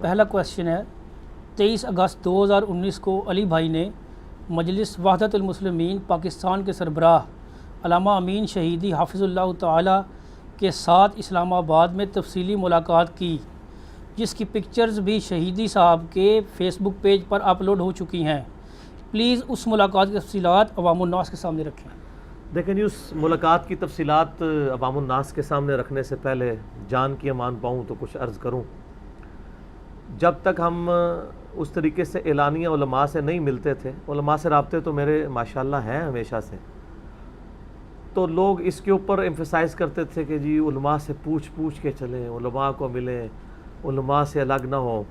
پہلا کویشچن ہے 23 اگست 2019 کو علی بھائی نے مجلس وحدت المسلمین پاکستان کے سربراہ علامہ امین شہیدی حافظ اللہ تعالی کے ساتھ اسلام آباد میں تفصیلی ملاقات کی، جس کی پکچرز بھی شہیدی صاحب کے فیس بک پیج پر اپلوڈ ہو چکی ہیں۔ پلیز اس ملاقات کی تفصیلات عوام الناس کے سامنے رکھیں۔ دیکھیں جی، اس ملاقات کی تفصیلات عوام الناس کے سامنے رکھنے سے پہلے جان کی امان پاؤں تو کچھ عرض کروں۔ جب تک ہم اس طریقے سے اعلانیہ علماء سے نہیں ملتے تھے، علماء سے رابطے تو میرے ماشاءاللہ ہیں ہمیشہ سے، تو لوگ اس کے اوپر ایمفیسائز کرتے تھے کہ جی علماء سے پوچھ کے چلیں، علماء کو ملیں، علماء سے الگ نہ ہو۔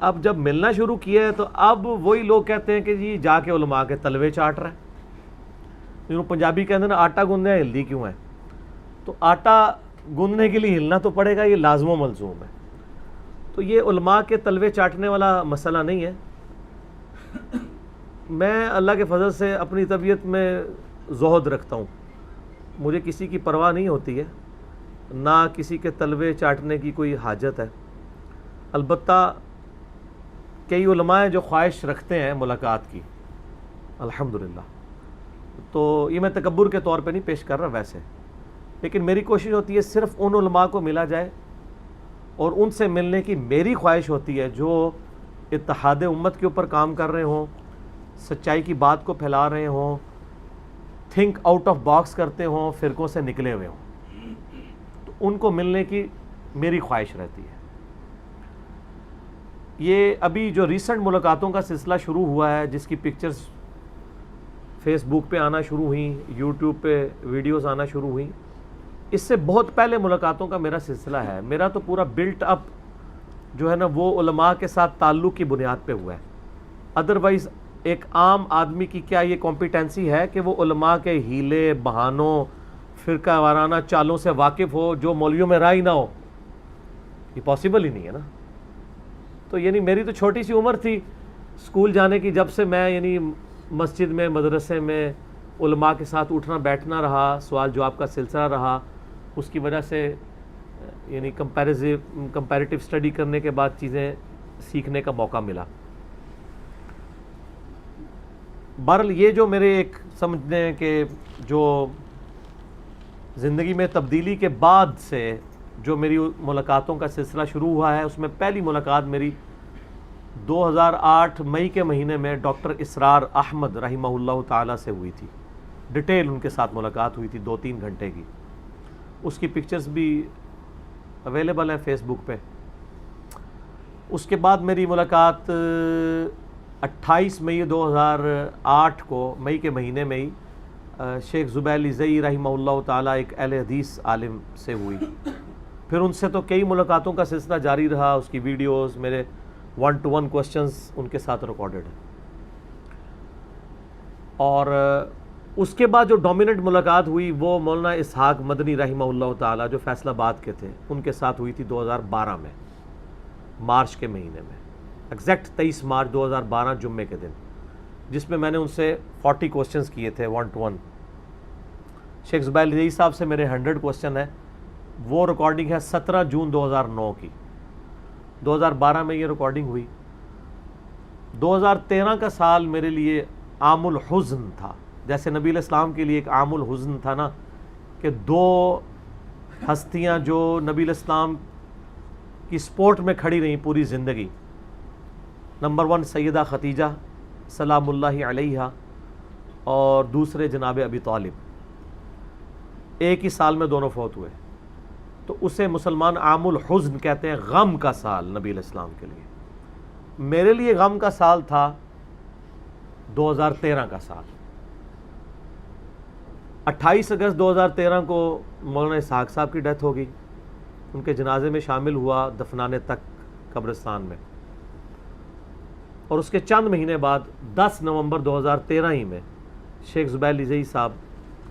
اب جب ملنا شروع کیا ہے تو اب وہی لوگ کہتے ہیں کہ جی جا کے علماء کے تلوے چاٹ رہے ہیں۔ پنجابی کہتے ہیں نا، آٹا گوندھنا ہے ہلدی کیوں ہے؟ تو آٹا گوندھنے کے لیے ہلنا تو پڑے گا، یہ لازم و ملزوم ہے۔ تو یہ علماء کے تلوے چاٹنے والا مسئلہ نہیں ہے۔ میں اللہ کے فضل سے اپنی طبیعت میں زہد رکھتا ہوں، مجھے کسی کی پرواہ نہیں ہوتی ہے، نہ کسی کے تلوے چاٹنے کی کوئی حاجت ہے۔ البتہ کئی علماء ہیں جو خواہش رکھتے ہیں ملاقات کی، الحمدللہ، تو یہ میں تکبر کے طور پہ نہیں پیش کر رہا ویسے، لیکن میری کوشش ہوتی ہے صرف ان علماء کو ملا جائے، اور ان سے ملنے کی میری خواہش ہوتی ہے جو اتحاد امت کے اوپر کام کر رہے ہوں، سچائی کی بات کو پھیلا رہے ہوں، تھنک آؤٹ آف باکس کرتے ہوں، فرقوں سے نکلے ہوئے ہوں، تو ان کو ملنے کی میری خواہش رہتی ہے۔ یہ ابھی جو ریسنٹ ملاقاتوں کا سلسلہ شروع ہوا ہے، جس کی پکچرز فیس بک پہ آنا شروع ہوئیں، یوٹیوب پہ ویڈیوز آنا شروع ہوئیں، اس سے بہت پہلے ملاقاتوں کا میرا سلسلہ ہے۔ میرا تو پورا بلٹ اپ جو ہے نا وہ علماء کے ساتھ تعلق کی بنیاد پہ ہوا ہے۔ ادروائز ایک عام آدمی کی کیا یہ کمپیٹنسی ہے کہ وہ علماء کے ہیلے، بہانوں، فرقہ وارانہ چالوں سے واقف ہو جو مولویوں میں رائے نہ ہو؟ یہ پاسبل ہی نہیں ہے نا۔ تو یعنی میری تو چھوٹی سی عمر تھی اسکول جانے کی، جب سے میں یعنی مسجد میں، مدرسے میں علماء کے ساتھ اٹھنا بیٹھنا رہا، سوال جواب کا سلسلہ رہا، اس کی وجہ سے یعنی کمپیریٹیو اسٹڈی کرنے کے بعد چیزیں سیکھنے کا موقع ملا۔ بہرحال یہ جو میرے ایک سمجھتے ہیں کہ جو زندگی میں تبدیلی کے بعد سے جو میری ملاقاتوں کا سلسلہ شروع ہوا ہے، اس میں پہلی ملاقات میری 2008 مئی کے مہینے میں ڈاکٹر اسرار احمد رحمہ اللہ تعالیٰ سے ہوئی تھی۔ ڈیٹیل ان کے ساتھ ملاقات ہوئی تھی 2-3 گھنٹے کی، اس کی پکچرز بھی اویلیبل ہیں فیس بک پہ۔ اس کے بعد میری ملاقات 28 مئی 2008 کو، مئی کے مہینے میں ہی شیخ زبیر زئی رحمہ اللہ تعالیٰ ایک اہل حدیث عالم سے ہوئی۔ پھر ان سے تو کئی ملاقاتوں کا سلسلہ جاری رہا، اس کی ویڈیوز، میرے 1-to-1 کوسچنز ان کے ساتھ ریکارڈڈ ہیں۔ اور اس کے بعد جو ڈومیننٹ ملاقات ہوئی وہ مولانا اسحاق مدنی رحمہ اللہ تعالیٰ جو فیصل آباد کے تھے، ان کے ساتھ ہوئی تھی 2012 میں، مارچ کے مہینے میں، ایگزیکٹ 23 مارچ 2012 جمعے کے دن، جس میں نے ان سے 40 کوسچنز کیے تھے 1-to-1۔ شیخ زبیر زئی صاحب سے میرے 100 کوسچن ہیں، وہ ریکارڈنگ ہے 17 جون 2009 کی۔ 2012 میں یہ ریکارڈنگ ہوئی۔ 2013 کا سال میرے لیے عام الحزن تھا، جیسے نبی علیہ السلام کے لیے ایک عام الحزن تھا نا، کہ 2 ہستیاں جو نبی علیہ السلام کی سپورٹ میں کھڑی رہیں پوری زندگی، نمبر 1 سیدہ خدیجہ سلام اللہ علیہا، اور دوسرے جناب ابی طالب، ایک ہی سال میں دونوں فوت ہوئے، تو اسے مسلمان عام الحزن کہتے ہیں، غم کا سال نبی علیہ السلام کے لیے۔ میرے لیے غم کا سال تھا 2013 کا سال۔ 28 اگست 2013 کو مولانا اسحاق صاحب کی ڈیتھ ہو گئی، ان کے جنازے میں شامل ہوا دفنانے تک قبرستان میں، اور اس کے چند مہینے بعد 10 نومبر 2013 ہی میں شیخ زبیر زئی صاحب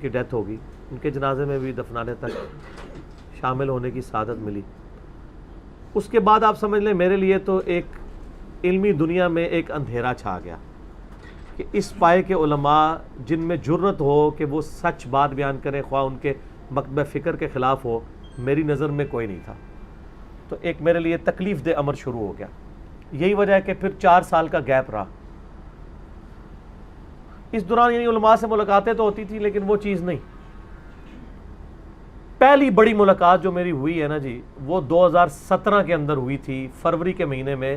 کی ڈیتھ ہو گئی، ان کے جنازے میں بھی دفنانے تک شامل ہونے کی سعادت ملی۔ اس کے بعد آپ سمجھ لیں میرے لیے تو ایک علمی دنیا میں ایک اندھیرا چھا گیا، کہ اس پائے کے علماء جن میں جرت ہو کہ وہ سچ بات بیان کریں، خواہ ان کے مکتبہ فکر کے خلاف ہو، میری نظر میں کوئی نہیں تھا۔ تو ایک میرے لیے تکلیف دہ امر شروع ہو گیا. یہی وجہ ہے کہ پھر 4 سال کا گیپ رہا. اس دوران یعنی علماء سے ملاقاتیں تو ہوتی تھی لیکن وہ چیز نہیں. پہلی بڑی ملاقات جو میری ہوئی ہے نا جی, وہ 2017 کے اندر ہوئی تھی, فروری کے مہینے میں,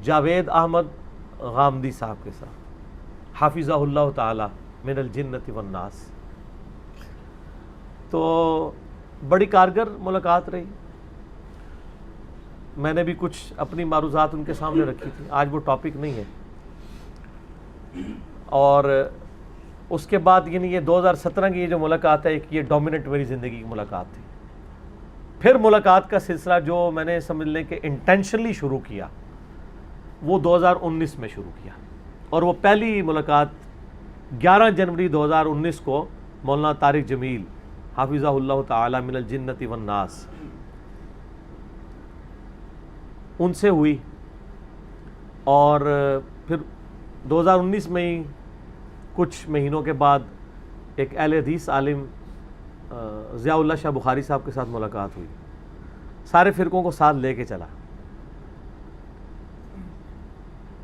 جاوید احمد غامدی صاحب کے ساتھ, حافظہ اللہ تعالی من الجنت والناس. تو بڑی کارگر ملاقات رہی. میں نے بھی کچھ اپنی معروضات ان کے سامنے رکھی تھی, آج وہ ٹاپک نہیں ہے. اور اس کے بعد یعنی یہ 2017 کی یہ جو ملاقات ہے, ایک یہ ڈومیننٹ میری زندگی کی ملاقات تھی. پھر ملاقات کا سلسلہ جو میں نے سمجھ لیں کہ انٹینشنلی شروع کیا, وہ 2019 میں شروع کیا. اور وہ پہلی ملاقات 11 جنوری 2019 کو مولانا طارق جمیل حافظہ اللہ تعالی من الجنت والناس ان سے ہوئی. اور پھر 2019 میں ہی کچھ مہینوں کے بعد ایک اہل حدیث عالم ضیاء اللہ شاہ بخاری صاحب کے ساتھ ملاقات ہوئی. سارے فرقوں کو ساتھ لے کے چلا.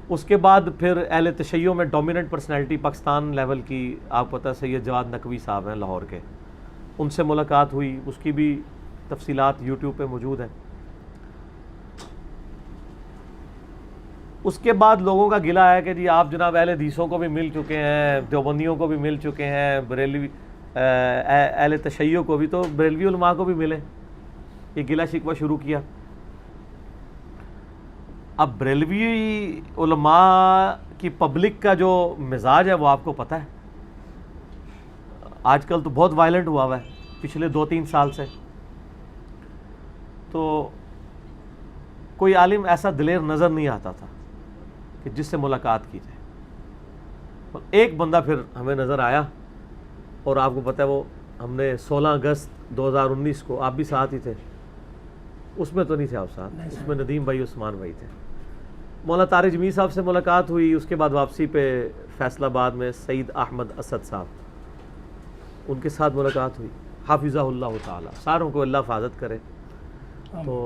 اس کے بعد پھر اہل تشیع میں ڈومیننٹ پرسنالٹی پاکستان لیول کی, آپ پتہ سید جواد نقوی صاحب ہیں لاہور کے, ان سے ملاقات ہوئی. اس کی بھی تفصیلات یوٹیوب پہ موجود ہیں. اس کے بعد لوگوں کا گلہ ہے کہ جی آپ جناب اہل حدیثوں کو بھی مل چکے ہیں, دیوبندیوں کو بھی مل چکے ہیں, بریلوی اہل تشیع کو بھی, تو بریلوی علماء کو بھی ملے. یہ گلہ شکوہ شروع کیا. اب بریلوی علماء کی پبلک کا جو مزاج ہے وہ آپ کو پتہ ہے, آج کل تو بہت وائلنٹ ہوا ہوا ہے پچھلے 2-3 سال سے. تو کوئی عالم ایسا دلیر نظر نہیں آتا تھا کہ جس سے ملاقات کی جائے. ایک بندہ پھر ہمیں نظر آیا, اور آپ کو پتہ ہے وہ ہم نے 16 اگست 2019 کو, آپ بھی ساتھ ہی تھے, اس میں تو نہیں تھے آپ ساتھ, اس میں ندیم بھائی عثمان بھائی تھے. مولانا طارق جمیل صاحب سے ملاقات ہوئی. اس کے بعد واپسی پہ فیصل آباد میں سعید احمد اسد صاحب, ان کے ساتھ ملاقات ہوئی. حافظہ اللہ تعالی, ساروں کو اللہ حفاظت کرے تو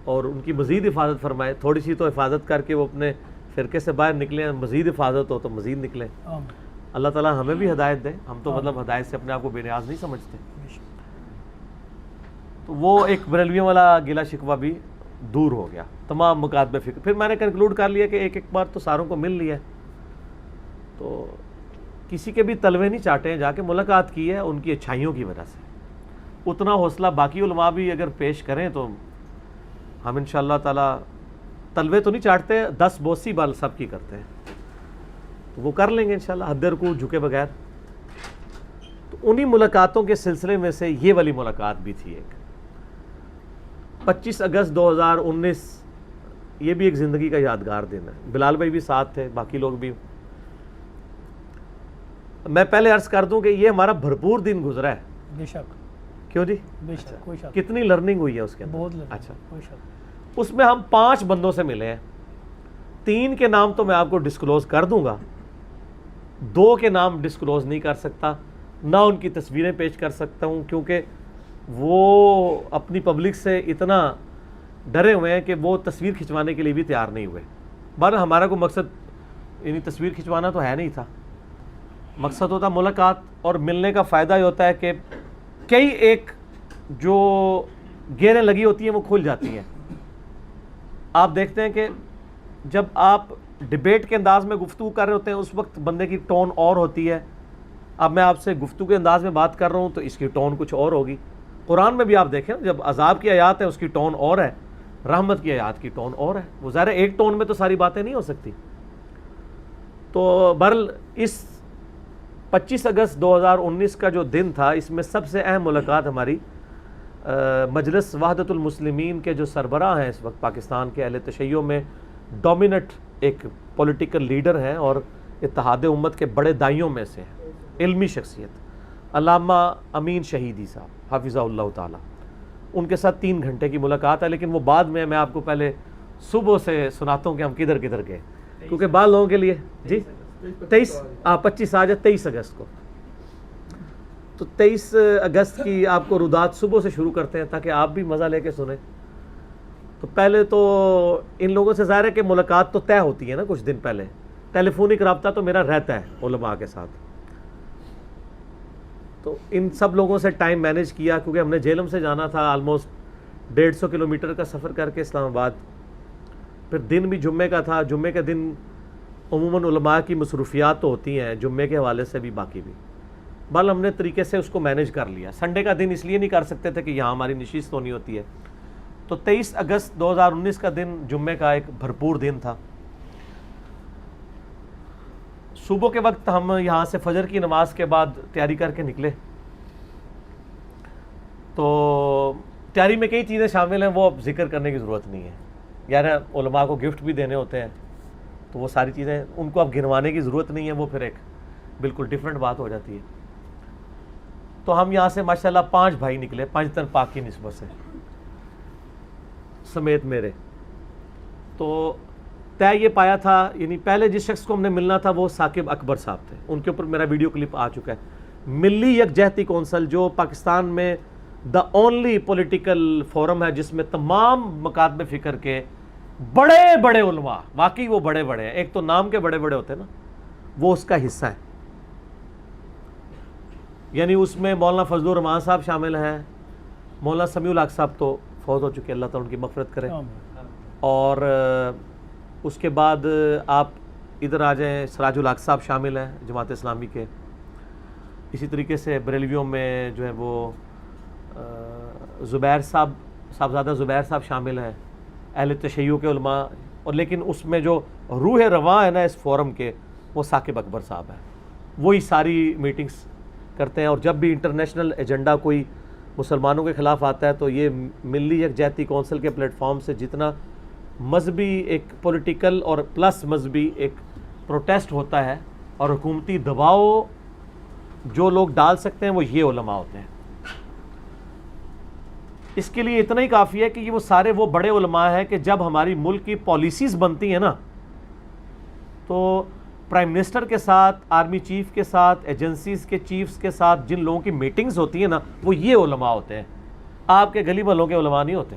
اور ان کی مزید حفاظت فرمائے. تھوڑی سی تو حفاظت کر کے وہ اپنے فرقے سے باہر نکلیں, مزید حفاظت ہو تو مزید نکلیں. اللہ تعالیٰ ہمیں بھی ہدایت دے. ہم تو مطلب ہدایت سے اپنے آپ کو بے نیاز نہیں سمجھتے. تو وہ ایک بریلویوں والا گلہ شکوہ بھی دور ہو گیا, تمام مکاتبہ فکر. پھر میں نے کنکلوڈ کر لیا کہ ایک بار تو ساروں کو مل لیا, تو کسی کے بھی تلوے نہیں چاٹے ہیں, جا کے ملاقات کی ہے ان کی اچھائیوں کی وجہ سے. اتنا حوصلہ باقی علماء بھی اگر پیش کریں تو ہم انشاءاللہ تعالیٰ تلوے تو نہیں چاٹتے, 10 بوسی بال سب کی کرتے ہیں, تو وہ کر لیں گے انشاءاللہ حد رکوع جھکے بغیر. تو انہی ملاقاتوں کے سلسلے میں سے یہ والی ملاقات بھی تھی ایک 25 اگست 2019. یہ بھی ایک زندگی کا یادگار دن ہے. بلال بھائی بھی ساتھ تھے, باقی لوگ بھی. میں پہلے عرض کر دوں کہ یہ ہمارا بھرپور دن گزرا ہے. بے شک. کیوں جی؟ بے شک, کوئی شک. کتنی لرننگ ہوئی ہے اس کے اندر. بہت لرننگ. اچھا, کوئی شک. اس میں ہم 5 بندوں سے ملے ہیں. 3 کے نام تو میں آپ کو ڈسکلوز کر دوں گا, 2 کے نام ڈسکلوز نہیں کر سکتا, نہ ان کی تصویریں پیش کر سکتا ہوں, کیونکہ وہ اپنی پبلک سے اتنا ڈرے ہوئے ہیں کہ وہ تصویر کھنچوانے کے لیے بھی تیار نہیں ہوئے. بہرحال ہمارا کوئی مقصد یعنی تصویر کھنچوانا تو ہے نہیں تھا. مقصد ہوتا ملاقات, اور ملنے کا فائدہ یہ ہوتا ہے کہ کئی ایک جو گیریں لگی ہوتی ہیں وہ کھل جاتی ہیں. آپ دیکھتے ہیں کہ جب آپ ڈیبیٹ کے انداز میں گفتگو کر رہے ہوتے ہیں اس وقت بندے کی ٹون اور ہوتی ہے. اب میں آپ سے گفتگو کے انداز میں بات کر رہا ہوں تو اس کی ٹون کچھ اور ہوگی. قرآن میں بھی آپ دیکھیں, جب عذاب کی آیات ہے اس کی ٹون اور ہے, رحمت کی آیات کی ٹون اور ہے. وہ ظاہر ہے ایک ٹون میں تو ساری باتیں نہیں ہو سکتی. تو بہرحال اس 25 اگست 2019 کا جو دن تھا, اس میں سب سے اہم ملاقات ہماری مجلس وحدت المسلمین کے جو سربراہ ہیں اس وقت پاکستان کے, اہل تشیع میں ڈومیننٹ ایک پولیٹیکل لیڈر ہیں اور اتحاد امت کے بڑے دائیوں میں سے ہیں, علمی شخصیت, علامہ امین شہیدی صاحب حافظہ اللہ تعالی. ان کے ساتھ 3 گھنٹے کی ملاقات ہے, لیکن وہ بعد میں آپ کو پہلے صبح سے سناتا ہوں کہ ہم کدھر کدھر گئے, کیونکہ بعض لوگوں کے لیے جی 25 آج 23 اگست کو, تو 23 اگست کی آپ کو رودات صبح سے شروع کرتے ہیں تاکہ آپ بھی مزہ لے کے سنیں. تو پہلے تو ان لوگوں سے ظاہر ہے کہ ملاقات تو طے ہوتی ہے نا کچھ دن پہلے، ٹیلی فونک رابطہ تو میرا رہتا ہے علماء کے ساتھ. تو ان سب لوگوں سے ٹائم مینیج کیا، کیونکہ ہم نے جہلم سے جانا تھا آلموسٹ 150 کلومیٹر کا سفر کر کے اسلام آباد. پھر دن بھی جمعے کا تھا، جمعے کے دن عموماً علماء کی مصروفیات تو ہوتی ہیں جمعے کے حوالے سے بھی، باقی بھی بل ہم نے طریقے سے اس کو مینیج کر لیا. سنڈے کا دن اس لیے نہیں کر سکتے تھے کہ یہاں ہماری نشست ہونی ہوتی ہے. تو 23 اگست 2019 کا دن جمعے کا ایک بھرپور دن تھا. صبح کے وقت ہم یہاں سے فجر کی نماز کے بعد تیاری کر کے نکلے. تو تیاری میں کئی چیزیں شامل ہیں، وہ اب ذکر کرنے کی ضرورت نہیں ہے. یار علماء کو گفٹ بھی دینے ہوتے ہیں، تو وہ ساری چیزیں ان کو اب گنوانے کی ضرورت نہیں ہے، وہ پھر ایک بالکل ڈیفرنٹ بات ہو جاتی ہے. تو ہم یہاں سے ماشاءاللہ 5 بھائی نکلے، پنجتن پاک کی نسبت سے سمیت میرے. تو طے یہ پایا تھا، یعنی پہلے جس شخص کو ہم نے ملنا تھا وہ ثاقب اکبر صاحب تھے. ان کے اوپر میرا ویڈیو کلپ آ چکا ہے. ملی یکجہتی کونسل جو پاکستان میں دا اونلی پولیٹیکل فورم ہے جس میں تمام مکاتب فکر کے بڑے بڑے علماء، واقعی وہ بڑے بڑے ہیں، ایک تو نام کے بڑے بڑے ہوتے ہیں نا، وہ اس کا حصہ ہے. یعنی اس میں مولانا فضل الرحمان صاحب شامل ہیں، مولانا سمیع الحق صاحب تو فوت ہو چکے، اللہ تعالیٰ ان کی مغفرت کرے. اور اس کے بعد آپ ادھر آ جائیں، سراج الحق صاحب شامل ہیں جماعت اسلامی کے. اسی طریقے سے بریلویوں میں جو ہے وہ زبیر صاحب، صاحبزادہ زبیر صاحب شامل ہیں، اہل تشیع کے علماء. اور لیکن اس میں جو روح رواں ہے نا اس فورم کے، وہ ثاقب اکبر صاحب ہیں. وہی ساری میٹنگز کرتے ہیں. اور جب بھی انٹرنیشنل ایجنڈا کوئی مسلمانوں کے خلاف آتا ہے تو یہ ملی یکجہتی کونسل کے پلیٹ فارم سے جتنا مذہبی ایک پولیٹیکل اور پلس مذہبی ایک پروٹیسٹ ہوتا ہے اور حکومتی دباؤ جو لوگ ڈال سکتے ہیں وہ یہ علماء ہوتے ہیں. اس کے لیے اتنا ہی کافی ہے کہ یہ وہ سارے وہ بڑے علماء ہیں کہ جب ہماری ملک کی پالیسیز بنتی ہیں نا، تو پرائم منسٹر کے ساتھ، آرمی چیف کے ساتھ، ایجنسیز کے چیفز کے ساتھ جن لوگوں کی میٹنگز ہوتی ہیں نا، وہ یہ علماء ہوتے ہیں. آپ کے گلی محلوں کے علماء نہیں ہوتے.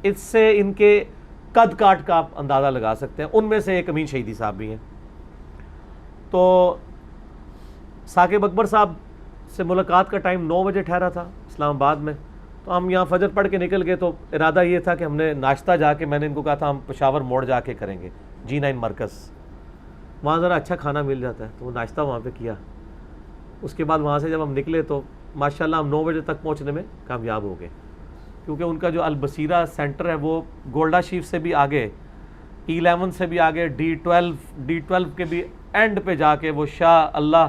اس سے ان کے قد کاٹ کا آپ اندازہ لگا سکتے ہیں. ان میں سے ایک امین شہیدی صاحب بھی ہیں. تو ثاقب اکبر صاحب سے ملاقات کا ٹائم 9 بجے ٹھہرا تھا اسلام آباد میں. تو ہم یہاں فجر پڑھ کے نکل گئے. تو ارادہ یہ تھا کہ ہم نے ناشتہ جا کے، میں نے ان کو کہا تھا ہم پشاور موڑ جا کے کریں گے، G9 مرکز، وہاں ذرا اچھا کھانا مل جاتا ہے. تو وہ ناشتہ وہاں پہ کیا. اس کے بعد وہاں سے جب ہم نکلے تو ماشاءاللہ ہم 9 بجے تک پہنچنے میں کامیاب ہو گئے، کیونکہ ان کا جو البصیرہ سینٹر ہے وہ گولڈا شیف سے بھی آگے، E11 سے بھی آگے، D12 کے بھی اینڈ پہ جا کے وہ شاہ اللہ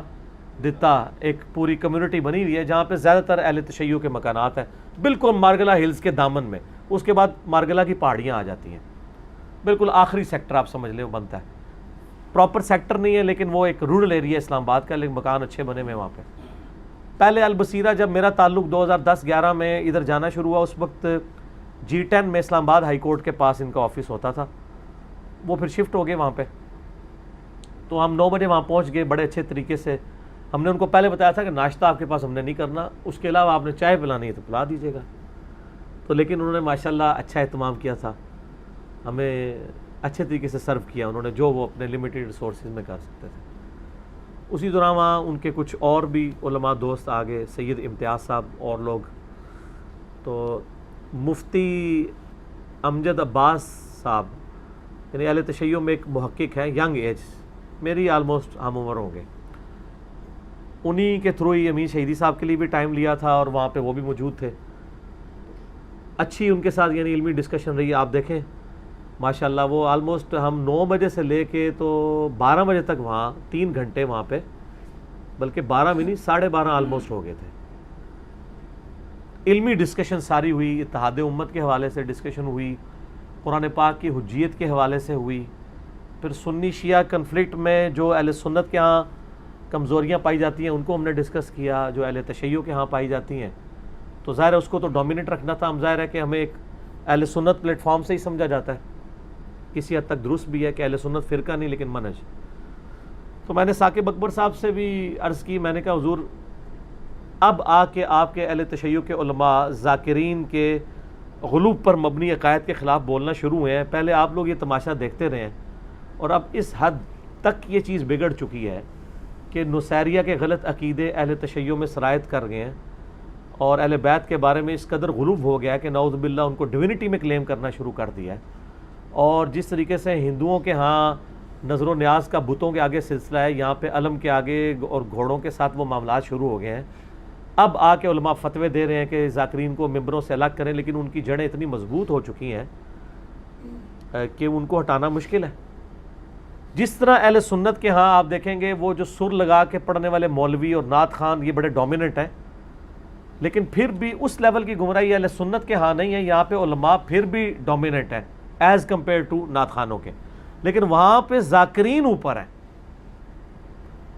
دتا ایک پوری کمیونٹی بنی ہوئی ہے جہاں پہ زیادہ تر اہل تشیع کے مکانات ہیں، بالکل مارگلہ ہلز کے دامن میں. اس کے بعد مارگلہ کی پہاڑیاں آ جاتی ہیں، بالکل آخری سیکٹر آپ سمجھ لیں وہ بنتا ہے. پراپر سیکٹر نہیں ہے لیکن وہ ایک رورل ایریا اسلام آباد کا، لیکن مکان اچھے بنے ہوئے وہاں پہ. پہلے البصیرہ جب میرا تعلق 2010-11 میں ادھر جانا شروع ہوا، اس وقت G10 میں اسلام آباد ہائی کورٹ کے پاس ان کا آفس ہوتا تھا. وہ پھر شفٹ ہو گئے وہاں پہ. تو ہم 9 بجے وہاں پہنچ گئے بڑے اچھے طریقے سے. ہم نے ان کو پہلے بتایا تھا کہ ناشتہ آپ کے پاس ہم نے نہیں کرنا، اس کے علاوہ آپ نے چائے پلانی ہے تو پلا دیجیے گا. تو لیکن انہوں نے ماشاءاللہ اچھا اہتمام کیا تھا، ہمیں اچھے طریقے سے سرو کیا انہوں نے، جو وہ اپنے لمیٹڈ ریسورسز میں کر سکتے تھے. اسی دوران وہاں ان کے کچھ اور بھی علماء دوست آ گئے، سید امتیاز صاحب اور لوگ. تو مفتی امجد عباس صاحب، یعنی اہل تشیع میں ایک محقق ہے، ینگ ایج، میری آلموسٹ ہم عمر ہوں گے. انہی کے تھرو ہی امین شہیدی صاحب کے لیے بھی ٹائم لیا تھا اور وہاں پہ وہ بھی موجود تھے. اچھی ان کے ساتھ یعنی علمی ڈسکشن رہی. آپ دیکھیں ماشاءاللہ وہ آلموسٹ ہم 9 بجے سے لے کے تو 12 بجے تک وہاں 3 گھنٹے وہاں پہ، بلکہ 12 بھی نہیں 12:30 آلموسٹ ہو گئے تھے. علمی ڈسکشن ساری ہوئی، اتحاد امت کے حوالے سے ڈسکشن ہوئی، قرآن پاک کی حجیت کے حوالے سے ہوئی. پھر سنی شیعہ کنفلکٹ میں جو اہل سنت کے ہاں کمزوریاں پائی جاتی ہیں ان کو ہم نے ڈسکس کیا، جو اہل تشیع کے ہاں پائی جاتی ہیں. تو ظاہر ہے اس کو تو ڈومینیٹ رکھنا تھا. ہم ظاہر ہے کہ ہمیں ایک اہل سنت پلیٹ فارم سے ہی سمجھا جاتا ہے، کسی حد تک درست بھی ہے کہ اہل سنت فرقہ نہیں لیکن منہج. تو میں نے ثاقب اکبر صاحب سے بھی عرض کی، میں نے کہا حضور اب آ کے آپ کے اہل تشیع کے علماء ذاکرین کے غلوب پر مبنی عقائد کے خلاف بولنا شروع ہوئے ہیں. پہلے آپ لوگ یہ تماشا دیکھتے رہے ہیں اور اب اس حد تک یہ چیز بگڑ چکی ہے کہ نصیریہ کے غلط عقیدے اہل تشیع میں سرایت کر گئے ہیں اور اہل بیت کے بارے میں اس قدر غلوب ہو گیا ہے کہ نعوذ باللہ ان کو ڈیوینٹی میں کلیم کرنا شروع کر دیا ہے. اور جس طریقے سے ہندوؤں کے ہاں نظر و نیاز کا بتوں کے آگے سلسلہ ہے, یہاں پہ علم کے آگے اور گھوڑوں کے ساتھ وہ معاملات شروع ہو گئے ہیں. اب آ کے علماء فتوے دے رہے ہیں کہ ذاکرین کو ممبروں سے الگ کریں, لیکن ان کی جڑیں اتنی مضبوط ہو چکی ہیں کہ ان کو ہٹانا مشکل ہے. جس طرح اہل سنت کے ہاں آپ دیکھیں گے وہ جو سر لگا کے پڑھنے والے مولوی اور نعت خان یہ بڑے ڈومیننٹ ہیں, لیکن پھر بھی اس لیول کی گمراہی اہل سنت کے ہاں نہیں ہے. یہاں پہ علماء پھر بھی ڈومیننٹ ہیں ایز کمپیئر ٹو نعت خانوں کے, لیکن وہاں پہ ذاکرین اوپر ہیں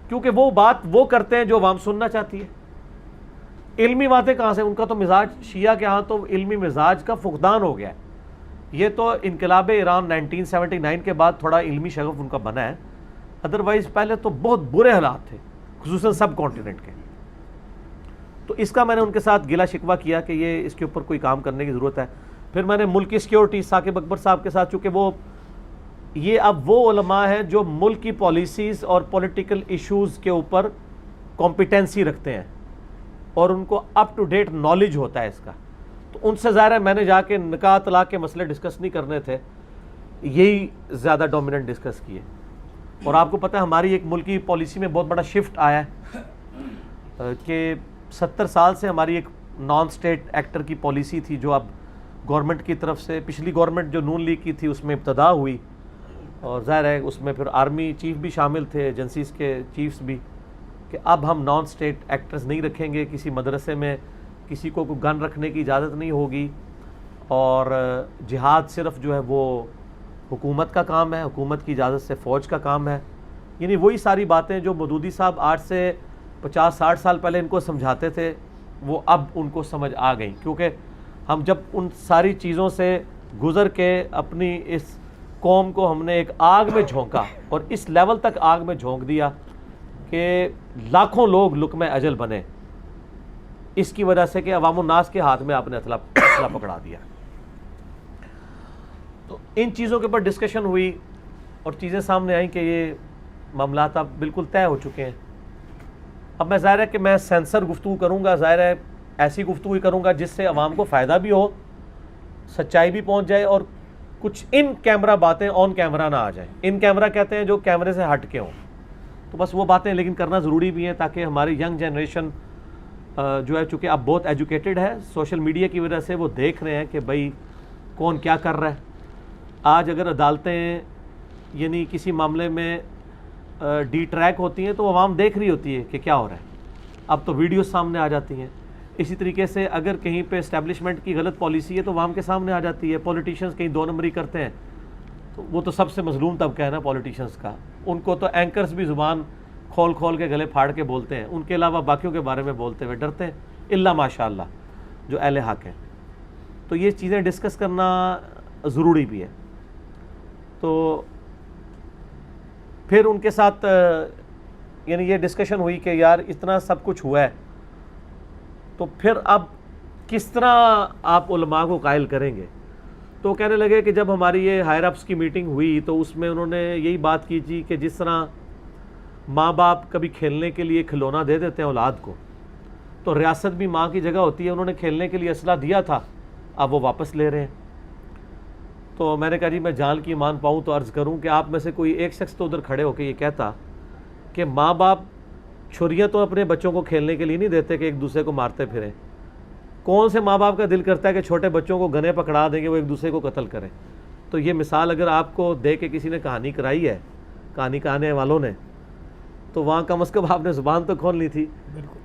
کیونکہ وہ بات وہ کرتے ہیں جو عوام سننا چاہتی ہے. علمی باتیں کہاں سے, ان کا تو مزاج شیعہ کے ہاں تو علمی مزاج کا فقدان ہو گیا ہے. یہ تو انقلاب ایران 1979 کے بعد تھوڑا علمی شغف ان کا بنا ہے, ادروائز پہلے تو بہت برے حالات تھے خصوصاً سب کانٹیننٹ کے. تو اس کا میں نے ان کے ساتھ گلہ شکوہ کیا کہ یہ اس کے اوپر کوئی کام کرنے کی ضرورت ہے. پھر میں نے ملک کی سیکیورٹی ثاقب اکبر صاحب کے ساتھ, چونکہ وہ یہ اب وہ علماء ہیں جو ملک کی پالیسیز اور پولیٹیکل ایشوز کے اوپر کمپیٹنسی رکھتے ہیں اور ان کو اپ ٹو ڈیٹ نالج ہوتا ہے اس کا. تو ان سے ظاہر ہے میں نے جا کے نکاح طلاق کے مسئلے ڈسکس نہیں کرنے تھے, یہی زیادہ ڈومیننٹ ڈسکس کیے. اور آپ کو پتہ ہے ہماری ایک ملکی پالیسی میں بہت بڑا شفٹ آیا ہے کہ 70 سال سے ہماری ایک نان سٹیٹ ایکٹر کی پالیسی تھی جو اب گورنمنٹ کی طرف سے, پچھلی گورنمنٹ جو نون لیگ کی تھی اس میں ابتدا ہوئی, اور ظاہر ہے اس میں پھر آرمی چیف بھی شامل تھے, ایجنسیز کے چیفز بھی, کہ اب ہم نان سٹیٹ ایکٹرز نہیں رکھیں گے. کسی مدرسے میں کسی کو گن رکھنے کی اجازت نہیں ہوگی, اور جہاد صرف جو ہے وہ حکومت کا کام ہے, حکومت کی اجازت سے فوج کا کام ہے. یعنی وہی ساری باتیں جو مودودی صاحب آج سے 50-60 سال پہلے ان کو سمجھاتے تھے وہ اب ان کو سمجھ آ گئیں, کیونکہ ہم جب ان ساری چیزوں سے گزر کے اپنی اس قوم کو ہم نے ایک آگ میں جھونکا اور اس لیول تک آگ میں جھونک دیا کہ لاکھوں لوگ لقمہ اجل بنے, اس کی وجہ سے کہ عوام الناس کے ہاتھ میں آپ نے اسلحہ پکڑا دیا. تو ان چیزوں کے اوپر ڈسکشن ہوئی اور چیزیں سامنے آئیں کہ یہ معاملات اب بالکل طے ہو چکے ہیں. اب میں ظاہر ہے کہ میں سینسر گفتگو کروں گا, ظاہر ہے ایسی گفتگو ہی کروں گا جس سے عوام کو فائدہ بھی ہو, سچائی بھی پہنچ جائے, اور کچھ ان کیمرہ باتیں آن کیمرہ نہ آ جائیں. ان کیمرہ کہتے ہیں جو کیمرے سے ہٹ کے ہوں, تو بس وہ باتیں لیکن کرنا ضروری بھی ہیں تاکہ ہماری ینگ جنریشن جو ہے چونکہ اب بہت ایجوکیٹڈ ہے, سوشل میڈیا کی وجہ سے وہ دیکھ رہے ہیں کہ بھائی کون کیا کر رہا ہے. آج اگر عدالتیں یعنی کسی معاملے میں ڈی ٹریک ہوتی ہیں تو عوام دیکھ رہی ہوتی ہے کہ کیا ہو رہا ہے, اب تو ویڈیوز سامنے آ جاتی ہیں. اسی طریقے سے اگر کہیں پہ اسٹیبلشمنٹ کی غلط پالیسی ہے تو عوام کے سامنے آ جاتی ہے. پولیٹیشنز کہیں 2 نمبری کرتے ہیں تو وہ تو سب سے مظلوم طبقہ ہے نا پولیٹیشنز کا, ان کو تو اینکرز بھی زبان کھول کھول کے گلے پھاڑ کے بولتے ہیں, ان کے علاوہ باقیوں کے بارے میں بولتے ہوئے ڈرتے ہیں, الا ماشاء اللہ جو اہل حق ہیں. تو یہ چیزیں ڈسکس کرنا ضروری بھی ہے. تو پھر ان کے ساتھ یعنی یہ ڈسکشن ہوئی کہ یار اتنا سب کچھ ہوا ہے تو پھر اب کس طرح آپ علماء کو قائل کریں گے. تو کہنے لگے کہ جب ہماری یہ ہائر اپس کی میٹنگ ہوئی تو اس میں انہوں نے یہی بات کی تھی کہ جس طرح ماں باپ کبھی کھیلنے کے لیے کھلونا دے دیتے ہیں اولاد کو, تو ریاست بھی ماں کی جگہ ہوتی ہے. انہوں نے کھیلنے کے لیے اسلحہ دیا تھا, اب وہ واپس لے رہے ہیں. تو میں نے کہا جی میں جان کی مان پاؤں تو عرض کروں کہ آپ میں سے کوئی ایک شخص تو ادھر کھڑے ہو کے یہ کہتا کہ ماں باپ چھریاں تو اپنے بچوں کو کھیلنے کے لیے نہیں دیتے کہ ایک دوسرے کو مارتے پھریں. کون سے ماں باپ کا دل کرتا ہے کہ چھوٹے بچوں کو گنے پکڑا دیں گے وہ ایک دوسرے کو قتل کریں. تو یہ مثال اگر آپ کو دے کے کسی نے کہانی کرائی ہے, کہانی کہانے والوں نے, تو وہاں کم از کم آپ نے زبان تو کھول لی تھی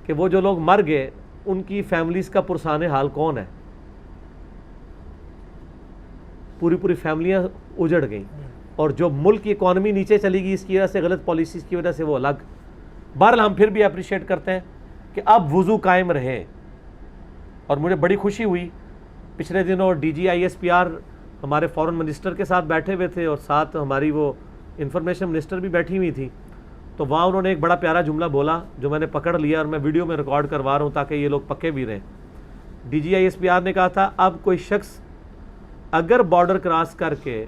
کہ وہ جو لوگ مر گئے ان کی فیملیز کا پرسان حال کون ہے. پوری فیملیاں اجڑ گئیں, اور جو ملک کی اکانومی نیچے چلی گئی اس کی وجہ سے, غلط پالیسیز کی وجہ سے, وہ الگ. بہرحال ہم پھر بھی اپریشیٹ کرتے ہیں کہ اب وضو قائم رہے. اور مجھے بڑی خوشی ہوئی پچھلے دنوں DGISPR ہمارے فورن منسٹر کے ساتھ بیٹھے ہوئے تھے اور ساتھ ہماری وہ انفارمیشن منسٹر بھی بیٹھی ہوئی تھی. تو وہاں انہوں نے ایک بڑا پیارا جملہ بولا جو میں نے پکڑ لیا اور میں ویڈیو میں ریکارڈ کروا رہا ہوں تاکہ یہ لوگ پکے بھی رہیں. DGISPR نے کہا تھا اب کوئی شخص اگر بارڈر کراس کر کے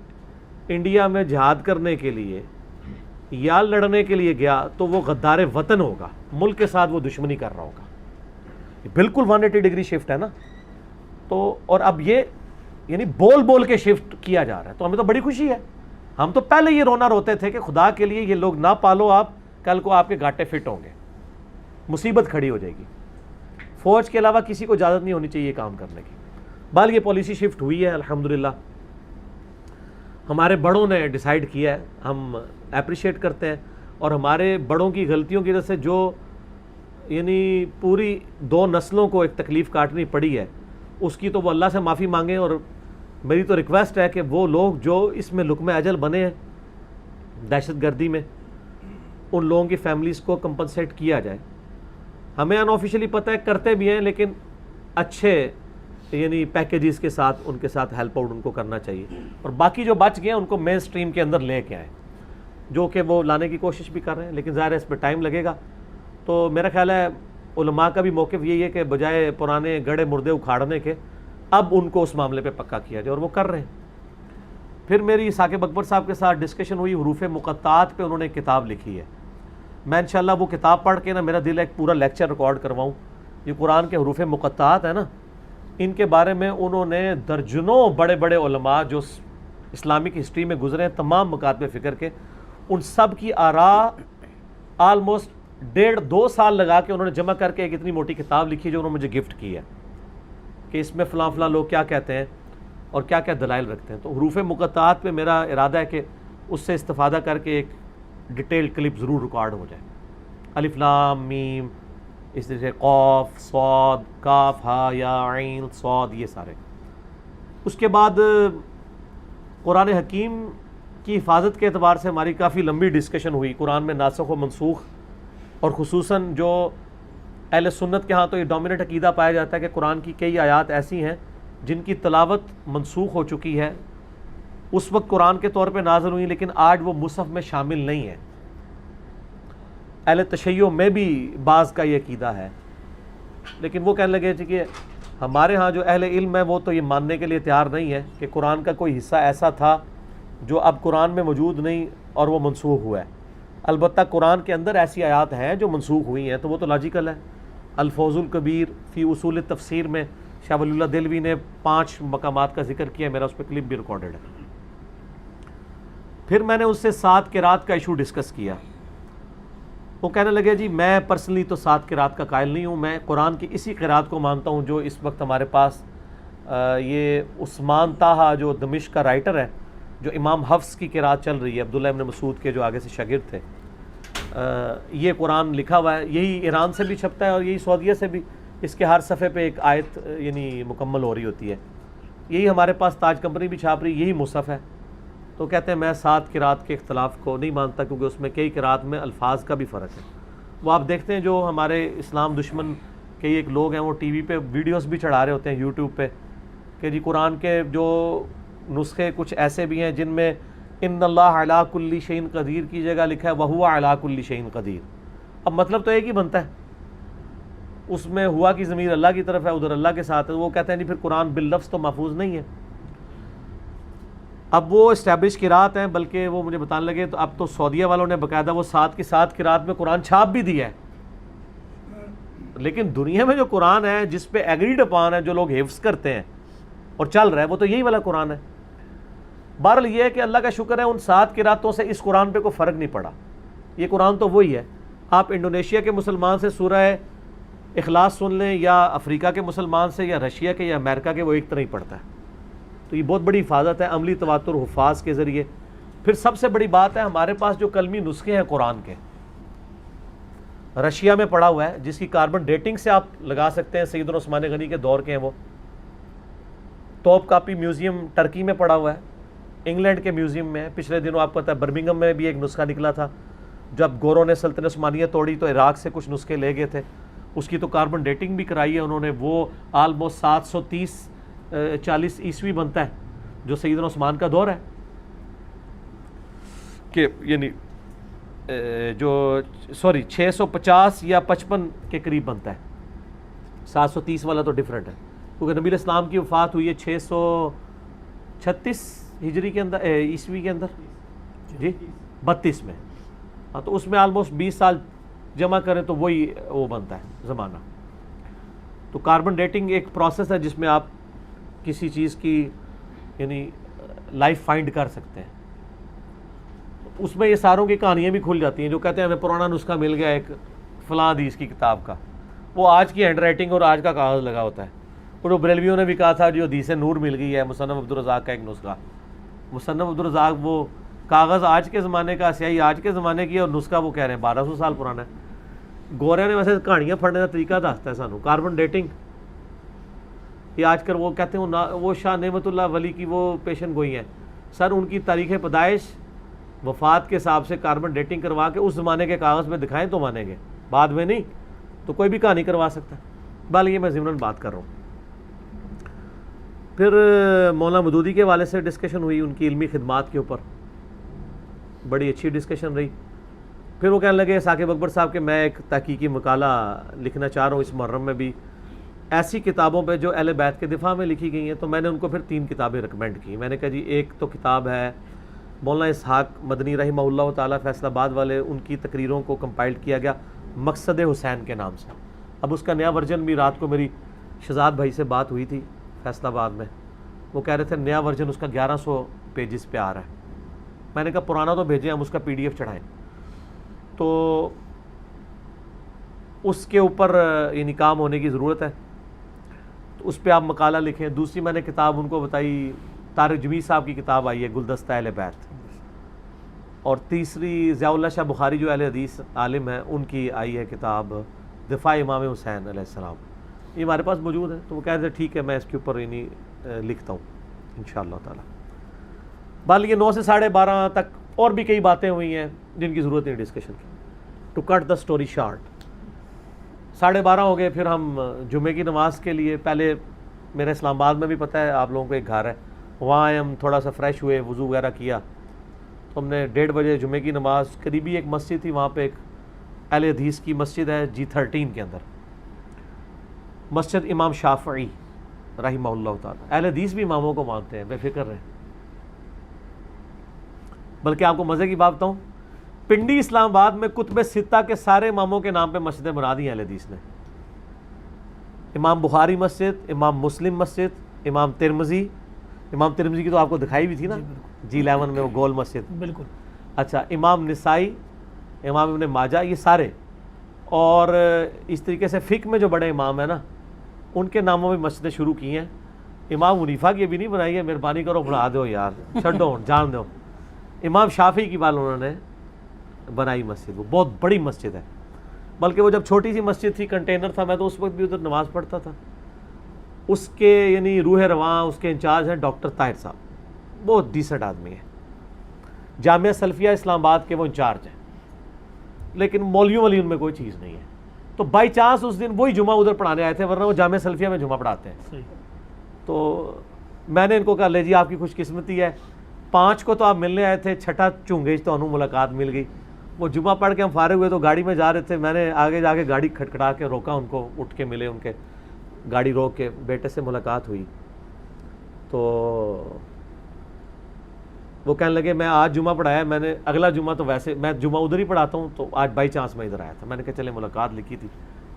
انڈیا میں جہاد کرنے کے لیے یا لڑنے کے لیے گیا تو وہ غدار وطن ہوگا، ملک کے ساتھ وہ دشمنی کر رہا ہوگا. بالکل 180 ڈگری شفٹ ہے نا. تو اور اب یہ یعنی بول بول کے شفٹ کیا جا رہا ہے، تو ہمیں تو بڑی خوشی ہے. ہم تو پہلے یہ رونا روتے تھے کہ خدا کے لیے یہ لوگ نہ پالو، آپ کل کو آپ کے گھاٹے فٹ ہوں گے، مصیبت کھڑی ہو جائے گی. فوج کے علاوہ کسی کو اجازت نہیں ہونی چاہیے کام کرنے کی. بال یہ پالیسی شفٹ ہوئی ہے الحمدللہ، ہمارے بڑوں نے ڈیسائیڈ کیا ہے، ہم اپریشیٹ کرتے ہیں. اور ہمارے بڑوں کی غلطیوں کی وجہ سے جو یعنی پوری 2 نسلوں کو ایک تکلیف کاٹنی پڑی ہے، اس کی تو وہ اللہ سے معافی مانگیں. اور میری تو ریکویسٹ ہے کہ وہ لوگ جو اس میں لقمہ اجل بنے ہیں دہشت گردی میں، ان لوگوں کی فیملیز کو کمپنسیٹ کیا جائے. ہمیں ان آفیشلی پتہ ہے کرتے بھی ہیں، لیکن اچھے یعنی پیکیجز کے ساتھ ان کے ساتھ ہیلپ آؤٹ ان کو کرنا چاہیے. اور باقی جو بچ گئے ہیں ان کو مین سٹریم کے اندر لے کے آئیں، جو کہ وہ لانے کی کوشش بھی کر رہے ہیں، لیکن ظاہر ہے اس پہ ٹائم لگے گا. تو میرا خیال ہے علماء کا بھی موقف یہی ہے کہ بجائے پرانے گڑے مردے اکھاڑنے کے اب ان کو اس معاملے پہ پکا کیا جائے، اور وہ کر رہے ہیں. پھر میری ثاقب اکبر صاحب کے ساتھ ڈسکشن ہوئی، حروف مقطعات پہ انہوں نے کتاب لکھی ہے. میں انشاءاللہ وہ کتاب پڑھ کے نا میرا دل ہے ایک پورا لیکچر ریکارڈ کرواؤں. یہ قرآن کے حروف مقطعات ہیں نا، ان کے بارے میں انہوں نے درجنوں بڑے بڑے علماء جو اسلامک ہسٹری میں گزرے ہیں، تمام مکاتب فکر کے، ان سب کی آراء آلموسٹ 1.5-2 سال لگا کے انہوں نے جمع کر کے ایک اتنی موٹی کتاب لکھی جو انہوں نے مجھے گفٹ کی ہے کہ اس میں فلاں فلاں لوگ کیا کہتے ہیں اور کیا کیا دلائل رکھتے ہیں. تو حروف مقطعات پہ میرا ارادہ ہے کہ اس سے استفادہ کر کے ایک ڈیٹیل کلپ ضرور ریکارڈ ہو جائے. الف لام میم، اس طرح سے قاف صاد کاف ہا یا عین صاد، یہ سارے. اس کے بعد قرآن حکیم کی حفاظت کے اعتبار سے ہماری کافی لمبی ڈسکشن ہوئی. قرآن میں ناسخ و منسوخ، اور خصوصاً جو اہل سنت کے ہاں تو یہ ڈومیننٹ عقیدہ پایا جاتا ہے کہ قرآن کی کئی آیات ایسی ہیں جن کی تلاوت منسوخ ہو چکی ہے، اس وقت قرآن کے طور پہ نازل ہوئی، لیکن آج وہ مصحف میں شامل نہیں ہے. اہل تشیع میں بھی بعض کا یہ عقیدہ ہے، لیکن وہ کہنے لگے کہ ہمارے ہاں جو اہل علم ہے وہ تو یہ ماننے کے لیے تیار نہیں ہے کہ قرآن کا کوئی حصہ ایسا تھا جو اب قرآن میں موجود نہیں اور وہ منسوخ ہوا ہے. البتہ قرآن کے اندر ایسی آیات ہیں جو منسوخ ہوئی ہیں، تو وہ تو لاجیکل ہے. الفوز الکبیر فی اصول تفسیر میں شاہ ولی اللہ دہلوی نے 5 مقامات کا ذکر کیا، میرا اس پہ کلپ بھی ریکارڈڈ ہے. پھر میں نے اس سے 7 قرات کا ایشو ڈسکس کیا. وہ کہنے لگے جی میں پرسنلی تو 7 قرات کا قائل نہیں ہوں، میں قرآن کی اسی قرات کو مانتا ہوں جو اس وقت ہمارے پاس یہ عثمان طاہا جو دمشق کا رائٹر ہے، جو امام حفص کی قرات چل رہی ہے، عبداللہ ابن مسعود کے جو آگے سے شاگرد تھے، یہ قرآن لکھا ہوا ہے. یہی ایران سے بھی چھپتا ہے اور یہی سعودیہ سے بھی، اس کے ہر صفحے پہ ایک آیت یعنی مکمل ہو رہی ہوتی ہے. یہی ہمارے پاس تاج کمپنی بھی چھاپ رہی، یہی مصحف ہے. تو کہتے ہیں میں 7 قرات کے اختلاف کو نہیں مانتا، کیونکہ اس میں کئی قرات میں الفاظ کا بھی فرق ہے. وہ آپ دیکھتے ہیں جو ہمارے اسلام دشمن کئی ایک لوگ ہیں، وہ ٹی وی پہ ویڈیوز بھی چڑھا رہے ہوتے ہیں یوٹیوب پہ کہ جی قرآن کے جو نسخے کچھ ایسے بھی ہیں جن میں ان اللہ علی کل شیء قدیر کی جگہ لکھا ہے وہو علی کل شیء قدیر. اب مطلب تو ایک ہی بنتا ہے، اس میں ہوا کی ضمیر اللہ کی طرف ہے، ادھر اللہ کے ساتھ ہے. وہ کہتے ہیں جی پھر قرآن باللفظ تو محفوظ نہیں ہے. اب وہ اسٹیبلش قرات ہیں، بلکہ وہ مجھے بتانے لگے تو اب تو سعودیہ والوں نے باقاعدہ وہ 7 کی 7 قرات میں قرآن چھاپ بھی دیا ہے. لیکن دنیا میں جو قرآن ہے جس پہ ایگریڈ اپان ہے، جو لوگ حفظ کرتے ہیں اور چل رہا ہے، وہ تو یہی والا قرآن ہے. بہرحال یہ ہے کہ اللہ کا شکر ہے ان 7 قراتوں سے اس قرآن پہ کوئی فرق نہیں پڑا. یہ قرآن تو وہی ہے. آپ انڈونیشیا کے مسلمان سے سورہ اخلاص سن لیں، یا افریقہ کے مسلمان سے، یا رشیا کے، یا امریکہ کے، وہ ایک طرح ہی پڑھتا ہے. تو یہ بہت بڑی حفاظت ہے عملی تواتر حفاظ کے ذریعے. پھر سب سے بڑی بات ہے ہمارے پاس جو کلمی نسخے ہیں قرآن کے، رشیا میں پڑا ہوا ہے، جس کی کاربن ڈیٹنگ سے آپ لگا سکتے ہیں سیدنا عثمان غنی کے دور کے ہیں. وہ توپ کاپی میوزیم ٹرکی میں پڑا ہوا ہے، انگلینڈ کے میوزیم میں. پچھلے دنوں آپ کو پتہ ہے برمنگم میں بھی ایک نسخہ نکلا تھا، جب گوروں نے سلطنت عثمانیہ توڑی تو عراق سے کچھ نسخے لے گئے تھے. اس کی تو کاربن ڈیٹنگ بھی کرائی ہے انہوں نے. وہ آلموسٹ 730-40 عیسوی بنتا ہے، جو سیدنا عثمان کا دور ہے، کہ یعنی جو 650 یا 55 کے قریب بنتا ہے. 730 والا تو ڈیفرنٹ ہے، کیونکہ نبی اسلام کی وفات ہوئی ہے 36 ہجری کے اندر عیسوی کے اندر جی 32 میں. ہاں تو اس میں آلموسٹ 20 سال جمع کریں تو وہی وہ بنتا ہے زمانہ. تو کاربن ڈیٹنگ ایک پروسیس ہے جس میں آپ کسی چیز کی یعنی لائف فائنڈ کر سکتے ہیں. اس میں یہ ساروں کی کہانیاں بھی کھل جاتی ہیں جو کہتے ہیں ہمیں پرانا نسخہ مل گیا ایک فلاں حدیث کی کتاب کا, وہ آج کی ہینڈ رائٹنگ اور آج کا کاغذ لگا ہوتا ہے. اور وہ بریلویوں نے بھی کہا تھا جو حدیث نور مل گئی ہے مصنف عبدالرزاق کا ایک نسخہ. مصنف عبدالرزاق وہ کاغذ آج کے زمانے کا, سیاہی آج کے زمانے کی, اور نسخہ وہ کہہ رہے ہیں 1200 سال پرانا ہے. گورے نے ویسے کہانیاں پڑھنے کا طریقہ دستا ہے سانو. کاربن ڈیٹنگ یہ آج کل وہ کہتے ہیں وہ شاہ نعمت اللہ ولی کی وہ پیشن گوئی ہیں سر, ان کی تاریخ پیدائش وفات کے حساب سے کاربن ڈیٹنگ کروا کے اس زمانے کے کاغذ میں دکھائیں تو مانیں گے, بعد میں نہیں تو کوئی بھی کہانی کروا سکتا ہے. بال یہ میں ضمن بات کر رہا ہوں. پھر مولانا مودودی کے والے سے ڈسکشن ہوئی ان کی علمی خدمات کے اوپر, بڑی اچھی ڈسکشن رہی. پھر وہ کہنے لگے ثاقب اکبر صاحب کہ میں ایک تحقیقی مقالہ لکھنا چاہ رہا ہوں اس محرم میں بھی ایسی کتابوں پہ جو اہل بیت کے دفاع میں لکھی گئی ہیں. تو میں نے ان کو پھر 3 کتابیں ریکمینڈ کی. میں نے کہا جی ایک تو کتاب ہے مولانا اسحاق مدنی رحمہ اللہ تعالیٰ فیصل آباد والے, ان کی تقریروں کو کمپائل کیا گیا مقصد حسین کے نام سے. اب اس کا نیا ورژن بھی رات کو میری شہزاد بھائی سے بات ہوئی تھی فیصل آباد میں, وہ کہہ رہے تھے نیا ورژن اس کا 1100 پیجز پہ آ رہا ہے. میں نے کہا پرانا تو بھیجیں, ہم اس کا PDF چڑھائیں. تو اس کے اوپر یعنی کام ہونے کی ضرورت ہے, تو اس پہ آپ مقالہ لکھیں. دوسری میں نے کتاب ان کو بتائی طارق جمیل صاحب کی کتاب آئی ہے گلدستہ اہل بیت, اور تیسری ضیاء اللہ شاہ بخاری جو اہل حدیث عالم ہیں ان کی آئی ہے کتاب دفاع امام حسین علیہ السلام. یہ ہمارے پاس موجود ہے. تو وہ کہتے ہیں ٹھیک ہے میں اس کے اوپر یعنی لکھتا ہوں انشاءاللہ تعالی. بال یہ 9 سے 12:30 تک اور بھی کئی باتیں ہوئی ہیں جن کی ضرورت نہیں ڈسکشن کی. To cut the story short 12:30 ہو گئے. پھر ہم جمعے کی نماز کے لیے, پہلے میرے اسلام آباد میں بھی پتہ ہے آپ لوگوں کو ایک گھر ہے, وہاں آئے, ہم تھوڑا سا فریش ہوئے, وضو وغیرہ کیا, تو ہم نے 1:30 بجے جمعے کی نماز, قریبی ایک مسجد تھی وہاں پہ ایک اہل حدیث کی مسجد ہے G13 کے اندر, مسجد امام شافعی رحمہ اللہ تعالیٰ. اہل حدیث بھی اماموں کو مانتے ہیں, بے فکر رہیں. بلکہ آپ کو مزے کی بات بتاؤں, پنڈی اسلام آباد میں کتب 6 کے سارے اماموں کے نام پہ مسجدیں بنا دی ہیں اہل حدیث نے. امام بخاری مسجد, امام مسلم مسجد, امام ترمذی کی تو آپ کو دکھائی بھی تھی نا G11 میں وہ گول مسجد, بالکل. اچھا, امام نسائی, امام ابن ماجہ, یہ سارے. اور اس طریقے سے فقہ میں جو بڑے امام ہیں نا ان کے ناموں میں مسجدیں شروع کی ہیں. امام حنیفہ کی ابھی نہیں بنائی ہے, مہربانی کرو بنا دو یار, چھڈو جان دو. امام شافعی کی بال انہوں نے بنائی مسجد, وہ بہت بڑی مسجد ہے. بلکہ وہ جب چھوٹی سی مسجد تھی, کنٹینر تھا, میں تو اس وقت بھی ادھر نماز پڑھتا تھا. اس کے یعنی روح رواں اس کے انچارج ہیں ڈاکٹر طاہر صاحب, بہت ڈیسنٹ آدمی ہیں. جامعہ سلفیہ اسلام آباد کے وہ انچارج ہیں, لیکن مولویوں والی ان میں کوئی چیز نہیں ہے. تو بائی چانس اس دن وہی جمعہ ادھر پڑھانے آئے تھے, ورنہ وہ جامعہ سلفیہ میں جمعہ پڑھاتے ہیں. تو میں نے ان کو کہا لے جی آپ کی خوش قسمتی ہے, 5 کو تو آپ ملنے آئے تھے, 6 چونگے تو انہوں ملاقات مل گئی. وہ جمعہ پڑھ کے ہم فارغ ہوئے تو گاڑی میں جا رہے تھے, میں نے آگے جا کے گاڑی کھٹکھٹا کے روکا ان کو, اٹھ کے ملے, ان کے گاڑی روک کے بیٹے سے ملاقات ہوئی. تو وہ کہنے لگے میں آج جمعہ پڑھایا, میں نے اگلا جمعہ تو ویسے میں جمعہ ادھر ہی پڑھاتا ہوں, تو آج بائی چانس میں ادھر آیا تھا. میں نے کہا چلے ملاقات لکھی تھی,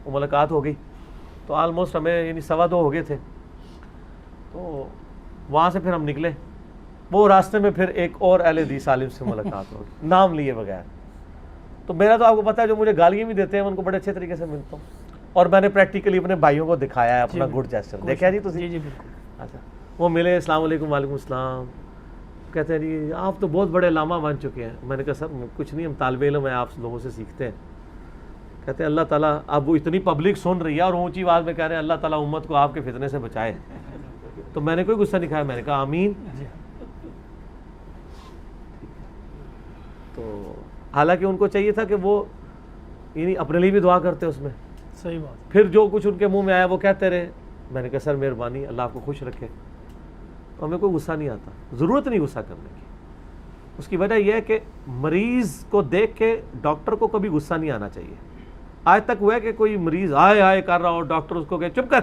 وہ ملاقات ہو گئی. تو آلموسٹ ہمیں یعنی 2:15 ہو گئے تھے. تو وہاں سے پھر ہم نکلے, وہ راستے میں پھر ایک اور اہل حدیث عالم سے ملاقات ہو گئی نام لیے بغیر. تو میرا تو آپ کو پتہ ہے جو مجھے گالیاں بھی دیتے ہیں ان کو بڑے اچھے طریقے سے ملتا ہوں, اور میں نے پریکٹیکلی اپنے بھائیوں کو دکھایا ہے اپنا گڈ جیسچر. دیکھا جی تو جی بالکل. اچھا, وہ ملے, السلام علیکم. وعلیکم السلام. کہتے ہیں جی آپ تو بہت بڑے علامہ بن چکے ہیں. میں نے کہا سر کچھ نہیں, ہم طالب علم ہیں, آپ لوگوں سے سیکھتے ہیں. کہتے ہیں اللہ تعالیٰ, اب وہ اتنی پبلک سن رہی ہے اور اونچی آواز میں کہہ رہے ہیں اللہ تعالیٰ امت کو آپ کے فتنے سے بچائے. تو میں نے کوئی غصہ نہیں کھایا, میں نے کہا آمین. تو حالانکہ ان کو چاہیے تھا کہ وہ یعنی اپنے لیے بھی دعا کرتے اس میں. صحیح بات. پھر جو کچھ ان کے منہ میں آیا وہ کہتے رہے. میں نے کہا سر مہربانی, اللہ آپ کو خوش رکھے. تو ہمیں کوئی غصہ نہیں آتا, ضرورت نہیں غصہ کرنے کی. اس کی وجہ یہ ہے کہ مریض کو دیکھ کے ڈاکٹر کو کبھی غصہ نہیں آنا چاہیے. آج تک ہوا ہے کہ کوئی مریض آئے کر رہا ہو, ڈاکٹر اس کو کہ چپ کر,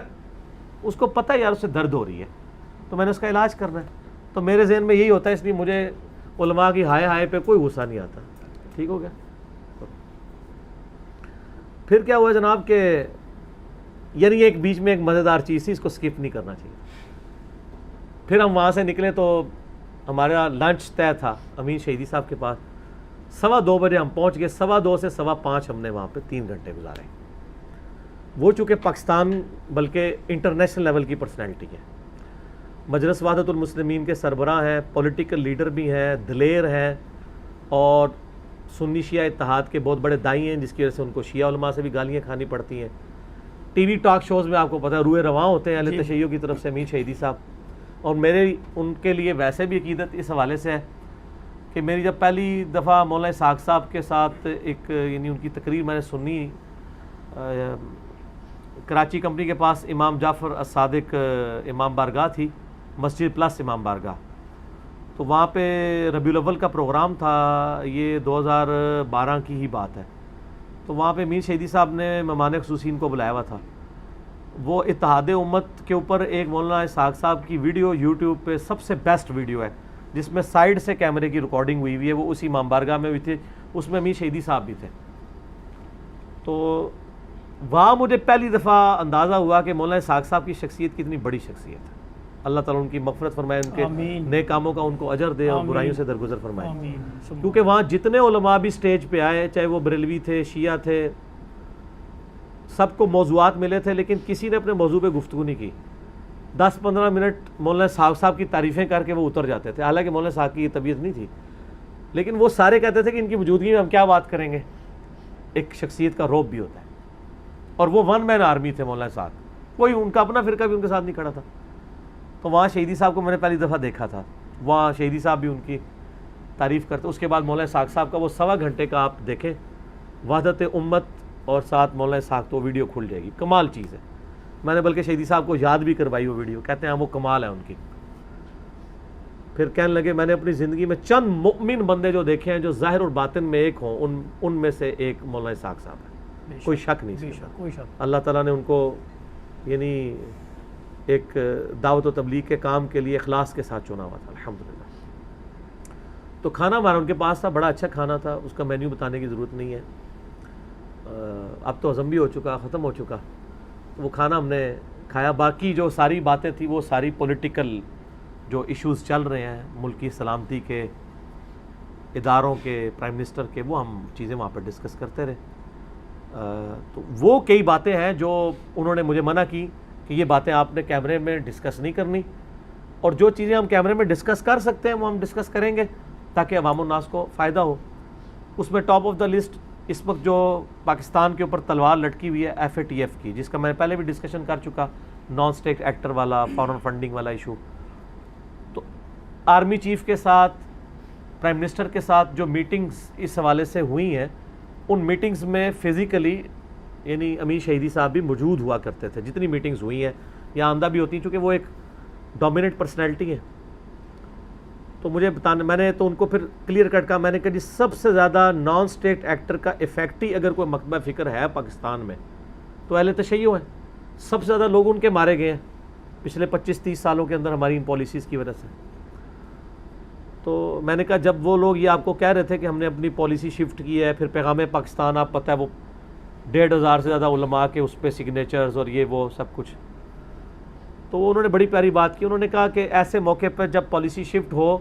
اس کو پتہ ہے یار اس سے درد ہو رہی ہے, تو میں نے اس کا علاج کرنا ہے. تو میرے ذہن میں یہی ہوتا ہے، اس لیے مجھے علماء کی ہائے ہائے پہ کوئی غصہ نہیں آتا. ٹھیک ہو گیا. پھر کیا ہوا جناب کہ یعنی ایک بیچ میں ایک مزیدار چیز تھی، اس کو سکپ نہیں کرنا چاہیے. پھر ہم وہاں سے نکلے تو ہمارا لنچ طے تھا امین شہیدی صاحب کے پاس. 2:15 بجے ہم پہنچ گئے. 2:15 سے 5:15 ہم نے وہاں پہ 3 گھنٹے گزارے. وہ چونکہ پاکستان بلکہ انٹرنیشنل لیول کی پرسنالٹی ہے، مجلس وحدت المسلمین کے سربراہ ہیں، پولیٹیکل لیڈر بھی ہیں، دلیر ہیں، اور سنی شیعہ اتحاد کے بہت بڑے دائی ہیں، جس کی وجہ سے ان کو شیعہ علماء سے بھی گالیاں کھانی پڑتی ہیں. ٹی وی ٹاک شوز میں آپ کو پتہ ہے روئے رواں ہوتے ہیں اہل تشیع کی طرف سے امین شہیدی صاحب. اور میرے ان کے لیے ویسے بھی عقیدت اس حوالے سے ہے کہ میری جب پہلی دفعہ مولانا اسحاق صاحب کے ساتھ ایک یعنی ان کی تقریر میں نے سنی، کراچی کمپنی کے پاس امام جعفر الصادق امام بارگاہ تھی، مسجد پلس امام بارگاہ، تو وہاں پہ ربیع الاول کا پروگرام تھا، یہ 2012 کی ہی بات ہے. تو وہاں پہ امین شہیدی صاحب نے مہمان خصوصین کو بلایا ہوا تھا. وہ اتحاد امت کے اوپر ایک مولانا اسحاق صاحب کی ویڈیو یوٹیوب پہ سب سے بیسٹ ویڈیو ہے، جس میں سائیڈ سے کیمرے کی ریکارڈنگ ہوئی ہوئی ہے. وہ اسی امام بارگاہ میں ہوئی تھی، اس میں امین شہیدی صاحب بھی تھے. تو وہاں مجھے پہلی دفعہ اندازہ ہوا کہ مولانا اسحاق صاحب کی شخصیت کتنی بڑی شخصیت ہے. اللہ تعالیٰ ان کی مغفرت فرمائے، ان کے نیک کاموں کا ان کو اجر دے اور برائیوں سے درگزر فرمائے. کیونکہ وہاں جتنے علماء بھی سٹیج پہ آئے، چاہے وہ بریلوی تھے، شیعہ تھے، سب کو موضوعات ملے تھے، لیکن کسی نے اپنے موضوع پہ گفتگو نہیں کی. 10-15 منٹ مولانا اسحاق صاحب کی تعریفیں کر کے وہ اتر جاتے تھے. حالانکہ مولانا اسحاق کی یہ طبیعت نہیں تھی، لیکن وہ سارے کہتے تھے کہ ان کی موجودگی میں ہم کیا بات کریں گے. ایک شخصیت کا رعب بھی ہوتا ہے. اور وہ ون مین آرمی تھے مولانا صاحب، کوئی ان کا اپنا فرقہ بھی ان کے ساتھ نہیں کھڑا تھا. تو وہاں شہیدی صاحب کو میں نے پہلی دفعہ دیکھا تھا، وہاں شہیدی صاحب بھی ان کی تعریف کرتے. اس کے بعد مولانا اسحاق صاحب کا وہ 1.25 گھنٹے کا آپ دیکھیں، وحدت امت اور ساتھ مولانا اسحاق، تو ویڈیو کھل جائے گی. کمال چیز ہے. میں نے بلکہ شہیدی صاحب کو یاد بھی کروائی وہ ویڈیو، کہتے ہیں وہ کمال ہے ان کی. پھر کہنے لگے میں نے اپنی زندگی میں چند مؤمن بندے جو دیکھے ہیں جو ظاہر اور باطن میں ایک ہوں، ان میں سے ایک مولانا اسحاق صاحب ہے. کوئی شک نہیں. اللہ تعالیٰ نے ان کو یعنی ایک دعوت و تبلیغ کے کام کے لیے اخلاص کے ساتھ چنا ہوا تھا الحمدللہ. تو کھانا ہمارا ان کے پاس تھا، بڑا اچھا کھانا تھا، اس کا مینیو بتانے کی ضرورت نہیں ہے، اب تو ہضم بھی ہو چکا، ختم ہو چکا. وہ کھانا ہم نے کھایا. باقی جو ساری باتیں تھیں وہ ساری پولیٹیکل جو ایشوز چل رہے ہیں ملکی سلامتی کے، اداروں کے، پرائم منسٹر کے، وہ ہم چیزیں وہاں پر ڈسکس کرتے رہے. تو وہ کئی باتیں ہیں جو انہوں نے مجھے منع کی کہ یہ باتیں آپ نے کیمرے میں ڈسکس نہیں کرنی، اور جو چیزیں ہم کیمرے میں ڈسکس کر سکتے ہیں وہ ہم ڈسکس کریں گے تاکہ عوام الناس کو فائدہ ہو. اس میں ٹاپ آف دا لسٹ اس وقت جو پاکستان کے اوپر تلوار لٹکی ہوئی ہے FATF کی، جس کا میں پہلے بھی ڈسکشن کر چکا، نان اسٹیٹ ایکٹر والا، فارن فنڈنگ والا ایشو. تو آرمی چیف کے ساتھ، پرائم منسٹر کے ساتھ جو میٹنگز اس حوالے سے ہوئی ہیں، ان میٹنگز میں فزیکلی یعنی امین شہیدی صاحب بھی موجود ہوا کرتے تھے. جتنی میٹنگز ہوئی ہیں یا آندہ بھی ہوتی ہیں، چونکہ وہ ایک ڈومیننٹ پرسنالٹی ہے. تو مجھے بتانا، میں نے تو ان کو پھر کلیئر کٹ کہا، میں نے کہا جی سب سے زیادہ نان اسٹیٹ ایکٹر کا افیکٹ ہی اگر کوئی مکتبہ فکر ہے پاکستان میں تو اہل تشیع ہے. سب سے زیادہ لوگ ان کے مارے گئے ہیں پچھلے 25-30 سالوں کے اندر ہماری ان پالیسیز کی وجہ سے. تو میں نے کہا جب وہ لوگ یہ آپ کو کہہ رہے تھے کہ ہم نے اپنی پالیسی شفٹ کی ہے، پھر پیغام پاکستان آپ پتہ ہے وہ 1,500 سے زیادہ علماء کے اس پہ سگنیچرز اور یہ وہ سب کچھ، تو انہوں نے بڑی پیاری بات کی. انہوں نے کہا کہ ایسے موقع پہ جب پالیسی شفٹ ہو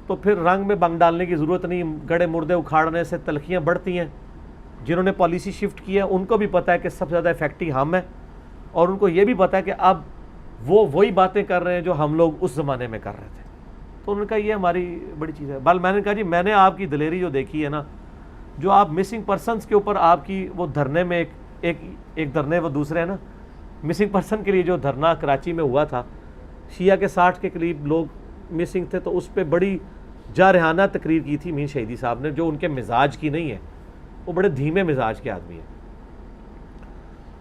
تو پھر رنگ میں بنگ ڈالنے کی ضرورت نہیں، گڑے مردے اکھاڑنے سے تلخیاں بڑھتی ہیں. جنہوں نے پالیسی شفٹ کی ہے ان کو بھی پتہ ہے کہ سب سے زیادہ افیکٹی ہم ہیں، اور ان کو یہ بھی پتہ ہے کہ اب وہ وہی باتیں کر رہے ہیں جو ہم لوگ اس زمانے میں کر رہے تھے. تو انہوں نے کہا یہ ہماری بڑی چیز ہے. بل میں نے کہا جی میں نے آپ کی دلیری جو دیکھی ہے نا، جو آپ مسنگ پرسنس کے اوپر آپ کی وہ دھرنے میں ایک دھرنے وہ دوسرے ہیں نا، مسنگ پرسن کے لیے جو دھرنا کراچی میں ہوا تھا، شیعہ کے 60 کے قریب لوگ مسنگ تھے، تو اس پہ بڑی جارحانہ تقریر کی تھی امین شہیدی صاحب نے، جو ان کے مزاج کی نہیں ہے. وہ بڑے دھیمے مزاج کے آدمی ہیں.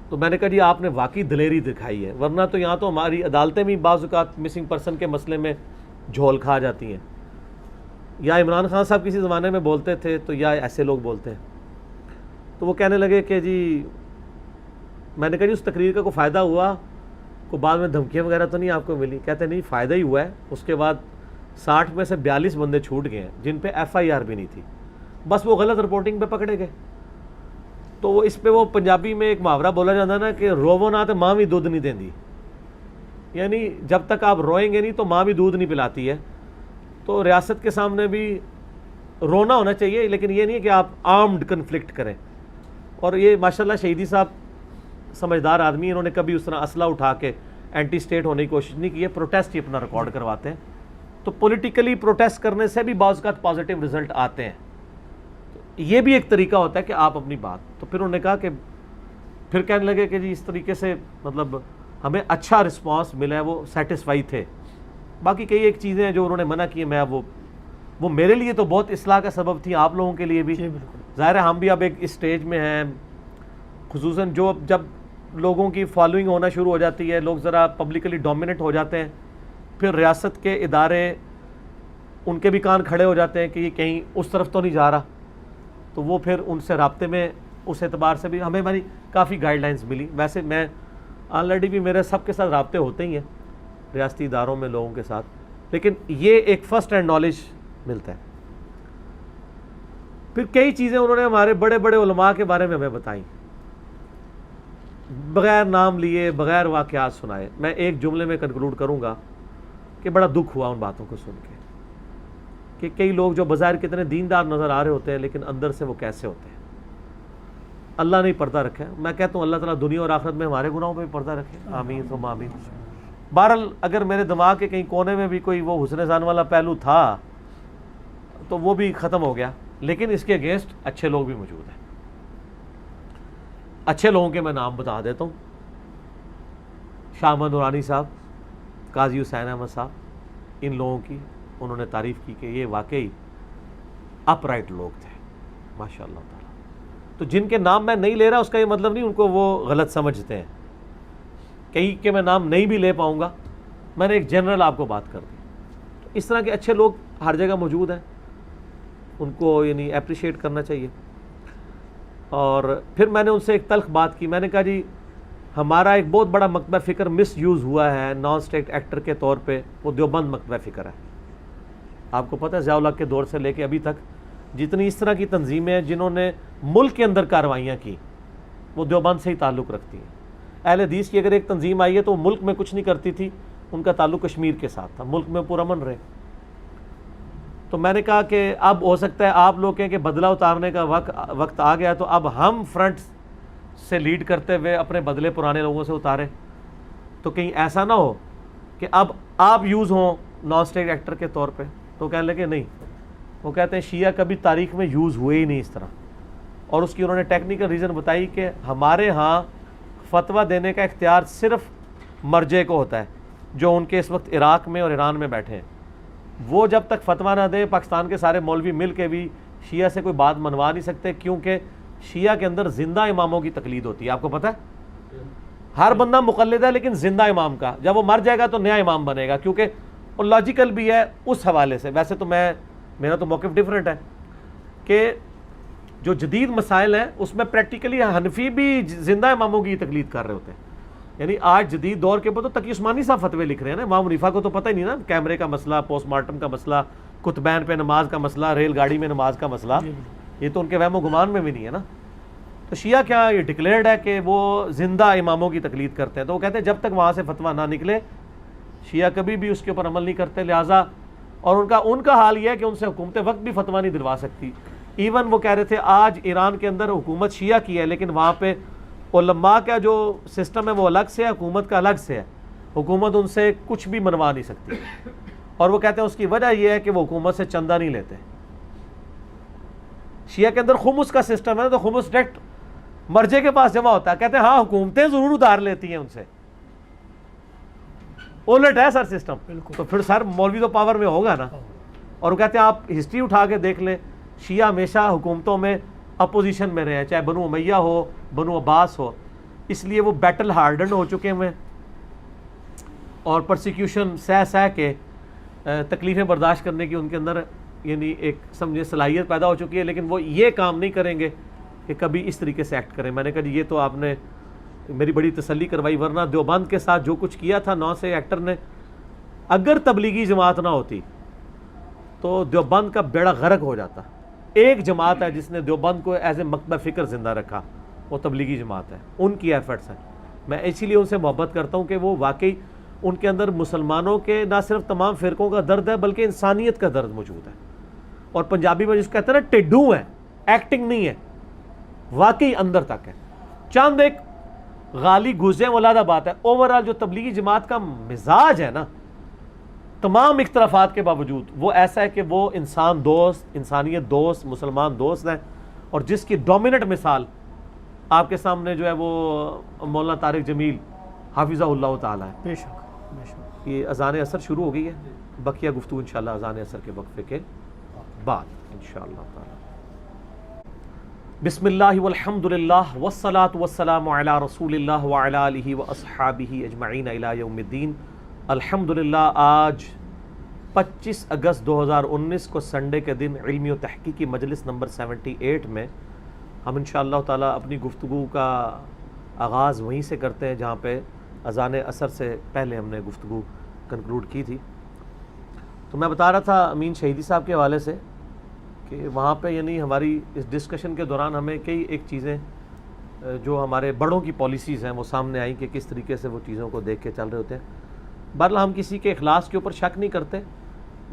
تو میں نے کہا جی آپ نے واقعی دلیری دکھائی ہے، ورنہ تو یہاں تو ہماری عدالتیں بھی بعض اوقات مسنگ پرسن کے مسئلے میں جھول کھا جاتی ہیں. یا عمران خان صاحب کسی زمانے میں بولتے تھے تو یا ایسے لوگ بولتے ہیں. تو وہ کہنے لگے کہ جی، میں نے کہا جی اس تقریر کا کوئی فائدہ ہوا؟ کو بعد میں دھمکیاں وغیرہ تو نہیں آپ کو ملی؟ کہتے نہیں فائدہ ہی ہوا ہے. اس کے بعد 60 میں سے 42 بندے چھوٹ گئے ہیں جن پہ FIR بھی نہیں تھی, بس وہ غلط رپورٹنگ پہ پکڑے گئے. تو وہ اس پہ وہ پنجابی میں ایک محاورہ بولا جاتا ہے نا کہ روو نہ تو ماں بھی دودھ نہیں دیندی, یعنی جب تک آپ روئیں گے نہیں تو ماں بھی دودھ نہیں پلاتی ہے. تو ریاست کے سامنے بھی رونا ہونا چاہیے, لیکن یہ نہیں کہ آپ آرمڈ کنفلکٹ کریں. اور یہ ماشاءاللہ شہیدی صاحب سمجھدار آدمی, انہوں نے کبھی اس طرح اسلحہ اٹھا کے اینٹی اسٹیٹ ہونے کی کوشش نہیں کی ہے. پروٹیسٹ ہی اپنا ریکارڈ کرواتے ہیں. تو پولیٹیکلی پروٹیسٹ کرنے سے بھی بعض اوقات پازیٹیو رزلٹ آتے ہیں. یہ بھی ایک طریقہ ہوتا ہے کہ آپ اپنی بات. تو پھر انہوں نے کہا کہ پھر کہنے لگے کہ جی اس طریقے سے مطلب ہمیں اچھا رسپانس ملا ہے, وہ سیٹسفائی تھے. باقی کئی ایک چیزیں ہیں جو انہوں نے منع کی, میں وہ میرے لیے تو بہت اصلاح کا سبب تھی, آپ لوگوں کے لیے بھی. ظاہر ہے ہم بھی اب ایک اسٹیج میں ہیں, خصوصاً جب لوگوں کی فالوئنگ ہونا شروع ہو جاتی ہے, لوگ ذرا پبلکلی ڈومیننٹ ہو جاتے ہیں, پھر ریاست کے ادارے ان کے بھی کان کھڑے ہو جاتے ہیں کہ یہ کہیں اس طرف تو نہیں جا رہا. تو وہ پھر ان سے رابطے میں اس اعتبار سے بھی ہمیں ہماری کافی گائیڈ لائنز ملی. ویسے میں آلریڈی بھی میرے سب کے ساتھ رابطے ہوتے ہی ہیں ریاستی اداروں میں لوگوں کے ساتھ, لیکن یہ ایک فرسٹ ہینڈ نالج ملتا ہے. پھر کئی چیزیں انہوں نے ہمارے بڑے بڑے علماء کے بارے میں ہمیں بتائیں, بغیر نام لیے, بغیر واقعات سنائے. میں ایک جملے میں کنکلوڈ کروں گا کہ بڑا دکھ ہوا ان باتوں کو سن کے کہ کئی لوگ جو بظاہر کتنے دیندار نظر آ رہے ہوتے ہیں لیکن اندر سے وہ کیسے ہوتے ہیں. اللہ نے پردہ رکھا ہے. میں کہتا ہوں اللہ تعالیٰ دنیا اور آخرت میں ہمارے گناہوں پہ بھی پردہ رکھے, آمین ثم آمین. بہرحال اگر میرے دماغ کے کہیں کونے میں بھی کوئی وہ حسن ظن والا پہلو تھا تو وہ بھی ختم ہو گیا, لیکن اس کے اگینسٹ اچھے لوگ بھی موجود ہیں. اچھے لوگوں کے میں نام بتا دیتا ہوں. شاہ احمد نورانی صاحب, قاضی حسین احمد صاحب, ان لوگوں کی انہوں نے تعریف کی کہ یہ واقعی اپ رائٹ لوگ تھے ماشاء اللہ تعالیٰ. تو جن کے نام میں نہیں لے رہا اس کا یہ مطلب نہیں ان کو وہ غلط سمجھتے ہیں. کئی کے میں نام نہیں بھی لے پاؤں گا, میں نے ایک جنرل آپ کو بات کر دی. اس طرح کے اچھے لوگ ہر جگہ موجود ہیں, ان کو یعنی اپریشیٹ کرنا چاہیے. اور پھر میں نے ان سے ایک تلخ بات کی. میں نے کہا جی ہمارا ایک بہت بڑا مکتبہ فکر مس یوز ہوا ہے نان اسٹیٹ ایکٹر کے طور پہ, وہ دیوبند مکتبہ فکر ہے. آپ کو پتہ ہے ضیاء الحق کے دور سے لے کے ابھی تک جتنی اس طرح کی تنظیمیں ہیں جنہوں نے ملک کے اندر کارروائیاں کی وہ دیوبند سے ہی تعلق رکھتی ہیں. اہل حدیث کی اگر ایک تنظیم آئی ہے تو وہ ملک میں کچھ نہیں کرتی تھی, ان کا تعلق کشمیر کے ساتھ تھا, ملک میں پرامن رہے. تو میں نے کہا کہ اب ہو سکتا ہے آپ لوگ کہیں کہ بدلہ اتارنے کا وقت آ گیا, تو اب ہم فرنٹ سے لیڈ کرتے ہوئے اپنے بدلے پرانے لوگوں سے اتاریں. تو کہیں ایسا نہ ہو کہ اب آپ یوز ہوں نان اسٹیٹ ایکٹر کے طور پہ. تو کہنے لگے نہیں, وہ کہتے ہیں شیعہ کبھی تاریخ میں یوز ہوئے ہی نہیں اس طرح. اور اس کی انہوں نے ٹیکنیکل ریزن بتائی کہ ہمارے ہاں فتویٰ دینے کا اختیار صرف مرجع کو ہوتا ہے جو ان کے اس وقت عراق میں اور ایران میں بیٹھے ہیں. وہ جب تک فتویٰ نہ دیں پاکستان کے سارے مولوی مل کے بھی شیعہ سے کوئی بات منوا نہیں سکتے, کیونکہ شیعہ کے اندر زندہ اماموں کی تقلید ہوتی ہے. آپ کو پتہ ہے ہر بندہ مقلد ہے لیکن زندہ امام کا, جب وہ مر جائے گا تو نیا امام بنے گا, کیونکہ اور لاجیکل بھی ہے اس حوالے سے. ویسے تو میرا تو موقف ڈیفرنٹ ہے کہ جو جدید مسائل ہیں اس میں پریکٹیکلی حنفی بھی زندہ اماموں کی تقلید کر رہے ہوتے ہیں. یعنی آج جدید دور کے اوپر تو تقی عثمانی صاحب فتوے لکھ رہے ہیں نا. امام حنیفہ کو تو پتہ ہی نہیں نا کیمرے کا مسئلہ, پوسٹ مارٹم کا مسئلہ, کتبین پہ نماز کا مسئلہ, ریل گاڑی میں نماز کا مسئلہ, یہ تو ان کے وہم و گمان میں بھی نہیں ہے نا. تو شیعہ کیا یہ ڈکلیئرڈ ہے کہ وہ زندہ اماموں کی تقلید کرتے ہیں. تو وہ کہتے ہیں جب تک وہاں سے فتویٰ نہ نکلے شیعہ کبھی بھی اس کے اوپر عمل نہیں کرتے. لہٰذا اور ان کا حال یہ ہے کہ ان سے حکومت وقت بھی فتویٰ نہیں دلوا سکتی. ایون وہ کہہ رہے تھے آج ایران کے اندر حکومت شیعہ کی ہے لیکن وہاں پہ علماء کا جو سسٹم ہے وہ الگ سے ہے, حکومت کا الگ سے ہے. حکومت ان سے کچھ بھی منوا نہیں سکتی. اور وہ کہتے ہیں اس کی وجہ یہ ہے کہ وہ حکومت سے چندہ نہیں لیتے. شیعہ کے اندر خمس کا سسٹم ہے تو خمس ڈائریکٹ مرجے کے پاس جمع ہوتا ہے. کہتے ہیں ہاں حکومتیں ضرور ادھار لیتی ہیں ان سے, الٹ ہے سر سسٹم. تو پھر سر مولوی تو پاور میں ہوگا نا. اور وہ کہتے ہیں آپ ہسٹری اٹھا کے دیکھ لیں, شیعہ ہمیشہ حکومتوں میں اپوزیشن میں رہے ہیں, چاہے بنو امیہ ہو بنو عباس ہو. اس لیے وہ بیٹل ہارڈنڈ ہو چکے ہیں اور پرسیکیوشن سہ کے تکلیفیں برداشت کرنے کی ان کے اندر یعنی ایک سمجھے صلاحیت پیدا ہو چکی ہے. لیکن وہ یہ کام نہیں کریں گے کہ کبھی اس طریقے سے ایکٹ کریں. میں نے کہا یہ تو آپ نے میری بڑی تسلی کروائی، ورنہ دیوبند کے ساتھ جو کچھ کیا تھا 9 سے ایکٹر نے، اگر تبلیغی جماعت نہ ہوتی تو دیوبند کا بیڑا غرق ہو جاتا۔ ایک جماعت ہے جس نے دیوبند کو ایز اے مکتبہ فکر زندہ رکھا، وہ تبلیغی جماعت ہے، ان کی ایفرٹس ہیں۔ میں اسی لیے ان سے محبت کرتا ہوں کہ وہ واقعی ان کے اندر مسلمانوں کے نہ صرف تمام فرقوں کا درد ہے بلکہ انسانیت کا درد موجود ہے، اور پنجابی میں جس کہتے ہیں نا ٹڈو ہے، ایکٹنگ نہیں ہے، واقعی اندر تک ہے۔ چند ایک غالی گوزے مولادہ بات ہے، اوورال جو تبلیغی جماعت کا مزاج ہے نا، تمام اختلافات کے باوجود وہ ایسا ہے کہ وہ انسان دوست، انسانیت دوست، مسلمان دوست ہیں، اور جس کی ڈومیننٹ مثال آپ کے سامنے جو ہے وہ مولانا طارق جمیل حافظہ اللہ تعالی ہے۔ بے شک بے شک۔ یہ اذان عصر شروع ہو گئی ہے، بقیہ گفتگو انشاءاللہ اذان عصر کے وقفے کے بعد انشاءاللہ تعالی۔ بسم اللہ والحمد للہ والصلاة والسلام علی رسول اللہ وعلی آلہ واصحابہ اجمعین الی یوم الدین۔ الحمدللہ آج 25 اگست 2019 کو سنڈے کے دن علمی و تحقیقی مجلس نمبر 78 میں ہم انشاءاللہ تعالی اپنی گفتگو کا آغاز وہیں سے کرتے ہیں جہاں پہ اذان عصر سے پہلے ہم نے گفتگو کنکلوڈ کی تھی۔ تو میں بتا رہا تھا امین شہیدی صاحب کے حوالے سے کہ وہاں پہ یعنی ہماری اس ڈسکشن کے دوران ہمیں کئی ایک چیزیں جو ہمارے بڑوں کی پالیسیز ہیں وہ سامنے آئیں کہ کس طریقے سے وہ چیزوں کو دیکھ کے چل رہے ہوتے ہیں۔ بہرحال ہم کسی کے اخلاص کے اوپر شک نہیں کرتے،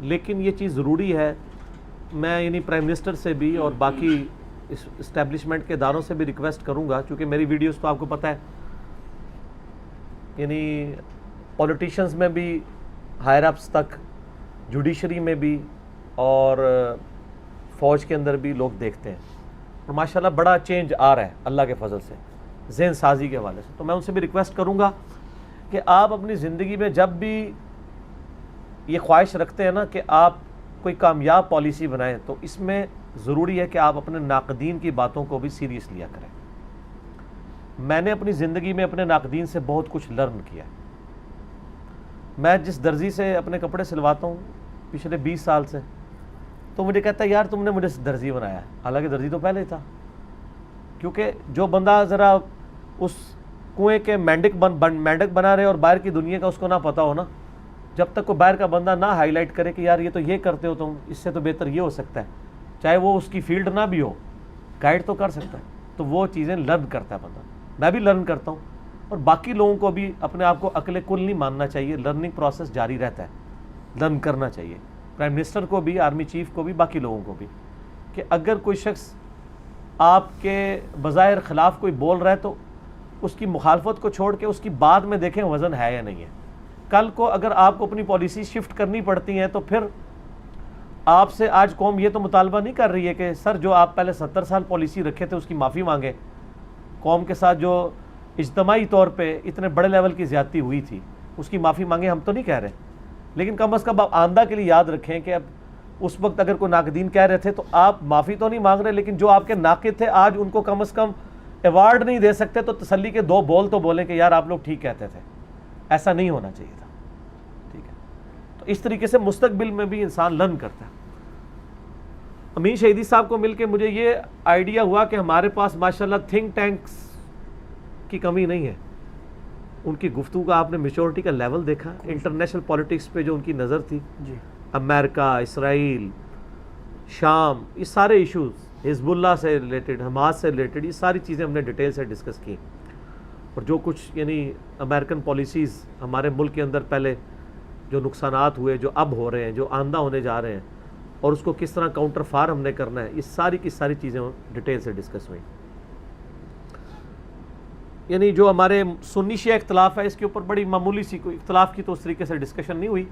لیکن یہ چیز ضروری ہے، میں یعنی پرائم منسٹر سے بھی اور باقی اسٹیبلشمنٹ کے اداروں سے بھی ریکویسٹ کروں گا، چونکہ میری ویڈیوز تو آپ کو پتہ ہے یعنی پولیٹیشنز میں بھی، ہائر اپس تک، جوڈیشری میں بھی اور فوج کے اندر بھی لوگ دیکھتے ہیں، اور ماشاءاللہ بڑا چینج آ رہا ہے اللہ کے فضل سے ذہن سازی کے حوالے سے۔ تو میں ان سے بھی ریکویسٹ کروں گا کہ آپ اپنی زندگی میں جب بھی یہ خواہش رکھتے ہیں نا کہ آپ کوئی کامیاب پالیسی بنائیں، تو اس میں ضروری ہے کہ آپ اپنے ناقدین کی باتوں کو بھی سیریس لیا کریں۔ میں نے اپنی زندگی میں اپنے ناقدین سے بہت کچھ لرن کیا ہے۔ میں جس درزی سے اپنے کپڑے سلواتا ہوں پچھلے 20 سال سے، تو مجھے کہتا ہے یار تم نے مجھے درزی بنایا ہے، حالانکہ درزی تو پہلے ہی تھا، کیونکہ جو بندہ ذرا اس کنویں کے مینڈک بنا رہے اور باہر کی دنیا کا اس کو نہ پتہ ہو نا، جب تک کوئی باہر کا بندہ نہ ہائی لائٹ کرے کہ یار یہ تو یہ کرتے ہو تم، اس سے تو بہتر یہ ہو سکتا ہے، چاہے وہ اس کی فیلڈ نہ بھی ہو، گائیڈ تو کر سکتا ہے، تو وہ چیزیں لرن کرتا ہے بندہ۔ میں بھی لرن کرتا ہوں، اور باقی لوگوں کو بھی اپنے آپ کو عقل کل نہیں ماننا چاہیے، لرننگ پروسیس جاری رہتا ہے، لرن کرنا چاہیے، پرائم منسٹر کو بھی، آرمی چیف کو بھی، باقی لوگوں کو بھی، کہ اگر کوئی شخص آپ کے بظاہر خلاف کوئی بول رہا ہے تو اس کی مخالفت کو چھوڑ کے اس کی بات میں دیکھیں وزن ہے یا نہیں ہے۔ کل کو اگر آپ کو اپنی پالیسی شفٹ کرنی پڑتی ہیں تو پھر آپ سے آج قوم یہ تو مطالبہ نہیں کر رہی ہے کہ سر جو آپ پہلے 70 سال پالیسی رکھے تھے اس کی معافی مانگیں، قوم کے ساتھ جو اجتماعی طور پہ اتنے بڑے لیول کی زیادتی ہوئی تھی اس کی معافی مانگیں، ہم تو نہیں کہہ رہے، لیکن کم از کم آپ آئندہ کے لیے یاد رکھیں کہ اب اس وقت اگر کوئی ناقدین کہہ رہے تھے تو آپ معافی تو نہیں مانگ رہے، لیکن جو آپ کے ناقد تھے آج ان کو کم از کم ایوارڈ نہیں دے سکتے تو تسلی کے 2 بول تو بولیں کہ یار آپ لوگ ٹھیک کہتے تھے، ایسا نہیں ہونا چاہیے تھا، ٹھیک ہے۔ تو اس طریقے سے مستقبل میں بھی انسان لرن کرتا ہے۔ امین شہیدی صاحب کو مل کے مجھے یہ آئیڈیا ہوا کہ ہمارے پاس ماشاءاللہ تھنک ٹینکس کی کمی نہیں ہے۔ ان کی گفتگو کا آپ نے میچورٹی کا لیول دیکھا، انٹرنیشنل پولیٹکس پہ جو ان کی نظر تھی، جی، امریکہ، اسرائیل، شام، یہ سارے ایشوز، حزب اللہ سے ریلیٹڈ، حماس سے ریلیٹڈ، یہ ساری چیزیں ہم نے ڈیٹیل سے ڈسکس کی، اور جو کچھ یعنی امریکن پالیسیز ہمارے ملک کے اندر پہلے جو نقصانات ہوئے، جو اب ہو رہے ہیں، جو آئندہ ہونے جا رہے ہیں، اور اس کو کس طرح کاؤنٹر فار ہم نے کرنا ہے، یہ ساری کی ساری چیزیں ڈیٹیل سے ڈسکس ہوئیں۔ یعنی جو ہمارے سنی شیعہ اختلاف ہے اس کے اوپر بڑی معمولی سی کوئی اختلاف کی تو اس طریقے سے ڈسکشن نہیں ہوئی۔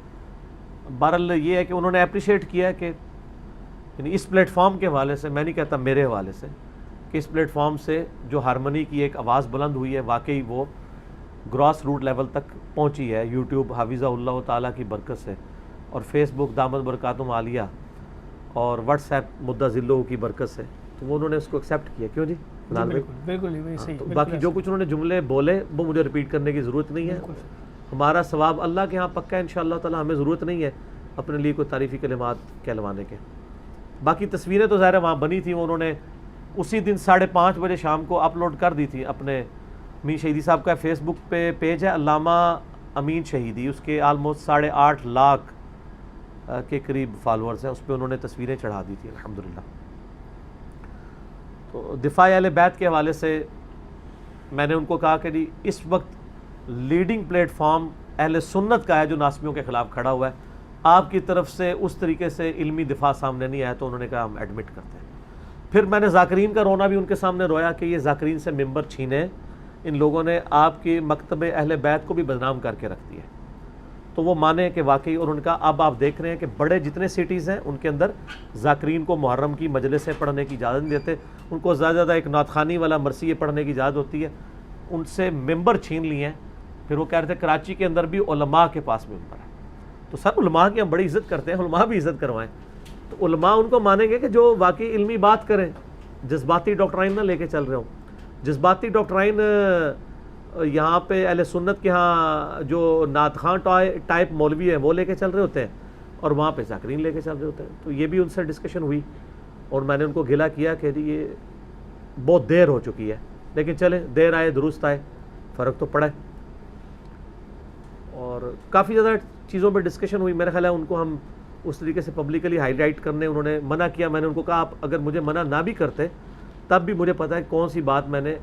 بہرحال یہ ہے کہ انہوں نے اپریشیٹ کیا ہے کہ یعنی اس پلیٹ فارم کے حوالے سے، میں نہیں کہتا میرے حوالے سے، کہ اس پلیٹ فارم سے جو ہارمنی کی ایک آواز بلند ہوئی ہے واقعی وہ گراس روٹ لیول تک پہنچی ہے، یوٹیوب حافظہ اللہ تعالیٰ کی برکت سے، اور فیس بک دامت برکاتہم عالیہ، اور واٹس ایپ مدہ ذلہ کی برکت سے، تو وہ انہوں نے اس کو ایکسیپٹ کیا۔ کیوں جی؟ بالکل صحیح۔ باقی جو کچھ انہوں نے جملے بولے وہ مجھے ریپیٹ کرنے کی ضرورت نہیں ہے، ہمارا ثواب اللہ کے ہاں پکا ہے انشاءاللہ تعالی، ہمیں ضرورت نہیں ہے اپنے لیے کوئی تعریفی کلمات کہلوانے کے۔ باقی تصویریں تو ظاہر وہاں بنی تھیں، وہ انہوں نے اسی دن 5:30 بجے شام کو اپلوڈ کر دی تھی اپنے امین شہیدی صاحب کا فیس بک پہ پیج ہے علامہ امین شہیدی، اس کے آلموسٹ 8.5 لاکھ کے قریب فالورز ہیں، اس پہ انہوں نے تصویریں چڑھا دی تھی الحمدللہ۔ تو دفاع اہل بیت کے حوالے سے میں نے ان کو کہا کہ جی اس وقت لیڈنگ پلیٹ فارم اہل سنت کا ہے جو ناسمیوں کے خلاف کھڑا ہوا ہے، آپ کی طرف سے اس طریقے سے علمی دفاع سامنے نہیں آیا، تو انہوں نے کہا ہم ایڈمٹ کرتے ہیں۔ پھر میں نے ذاکرین کا رونا بھی ان کے سامنے رویا کہ یہ ذاکرین سے ممبر چھینے، ان لوگوں نے آپ کے مکتب اہل بیت کو بھی بدنام کر کے رکھ دیا ہے۔ تو وہ مانے کہ واقعی، اور ان کا اب آپ دیکھ رہے ہیں کہ بڑے جتنے سٹیز ہیں ان کے اندر ذاکرین کو محرم کی مجلسیں پڑھنے کی اجازت نہیں دیتے، ان کو زیادہ زیادہ ایک نعت خوانی والا مرثیے پڑھنے کی اجازت ہوتی ہے، ان سے ممبر چھین لیے ہیں۔ پھر وہ کہہ رہے تھے کراچی کے اندر بھی علماء کے پاس ممبر ہے، تو سر علماء کی ہم بڑی عزت کرتے ہیں، علماء بھی عزت کروائیں۔ تو علماء ان کو مانیں گے کہ جو واقعی علمی بات کریں، جذباتی ڈاکٹرائن نہ لے کے چل رہے ہوں۔ جذباتی ڈاکٹرائن یہاں پہ اہل سنت کے ہاں جو نعت خواں ٹائپ مولوی ہیں وہ لے کے چل رہے ہوتے ہیں، اور وہاں پہ ذاکرین لے کے چل رہے ہوتے ہیں۔ تو یہ بھی ان سے ڈسکشن ہوئی، اور میں نے ان کو گلہ کیا کہ جی یہ بہت دیر ہو چکی ہے، لیکن چلیں دیر آئے درست آئے، فرق تو پڑا ہے۔ اور کافی زیادہ چیزوں پہ ڈسکشن ہوئی، میرا خیال ہے ان کو ہم اس طریقے سے پبلکلی ہائی لائٹ کرنے انہوں نے منع کیا۔ میں نے ان کو کہا آپ اگر مجھے منع نہ بھی کرتے تب بھی مجھے پتہ ہے کون سی بات میں نے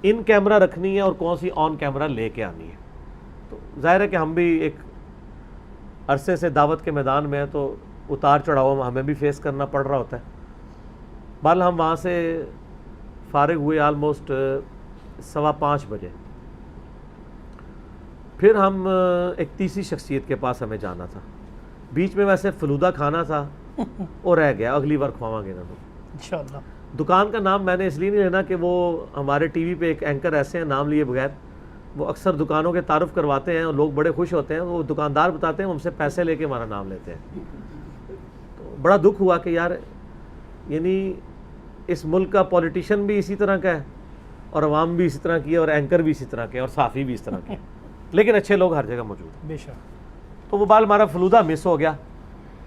ان کیمرہ رکھنی ہے اور کون سی آن کیمرہ لے کے آنی ہے۔ تو ظاہر ہے کہ ہم بھی ایک عرصے سے دعوت کے میدان میں ہیں، تو اتار چڑھاؤ ہمیں بھی فیس کرنا پڑ رہا ہوتا ہے۔ بہرحال ہم وہاں سے فارغ ہوئے آلموسٹ 5:15 بجے۔ پھر ہم ایک تیسری شخصیت کے پاس ہمیں جانا تھا، بیچ میں ویسے فلودہ کھانا تھا اور رہ گیا، اگلی بار کھواواں گے انشاءاللہ۔ دکان کا نام میں نے اس لیے نہیں لینا کہ وہ ہمارے ٹی وی پہ ایک اینکر ایسے ہیں نام لیے بغیر، وہ اکثر دکانوں کے تعارف کرواتے ہیں اور لوگ بڑے خوش ہوتے ہیں، وہ دکاندار بتاتے ہیں ہم سے پیسے لے کے ہمارا نام لیتے ہیں۔ تو بڑا دکھ ہوا کہ یار یعنی اس ملک کا پولیٹیشین بھی اسی طرح کا ہے، اور عوام بھی اسی طرح کی ہے، اور اینکر بھی اسی طرح کے، اور صحافی بھی اس طرح کے، لیکن اچھے لوگ ہر جگہ موجود ہیں بے شک۔ تو وہ بال ہمارا فلودہ مس ہو گیا۔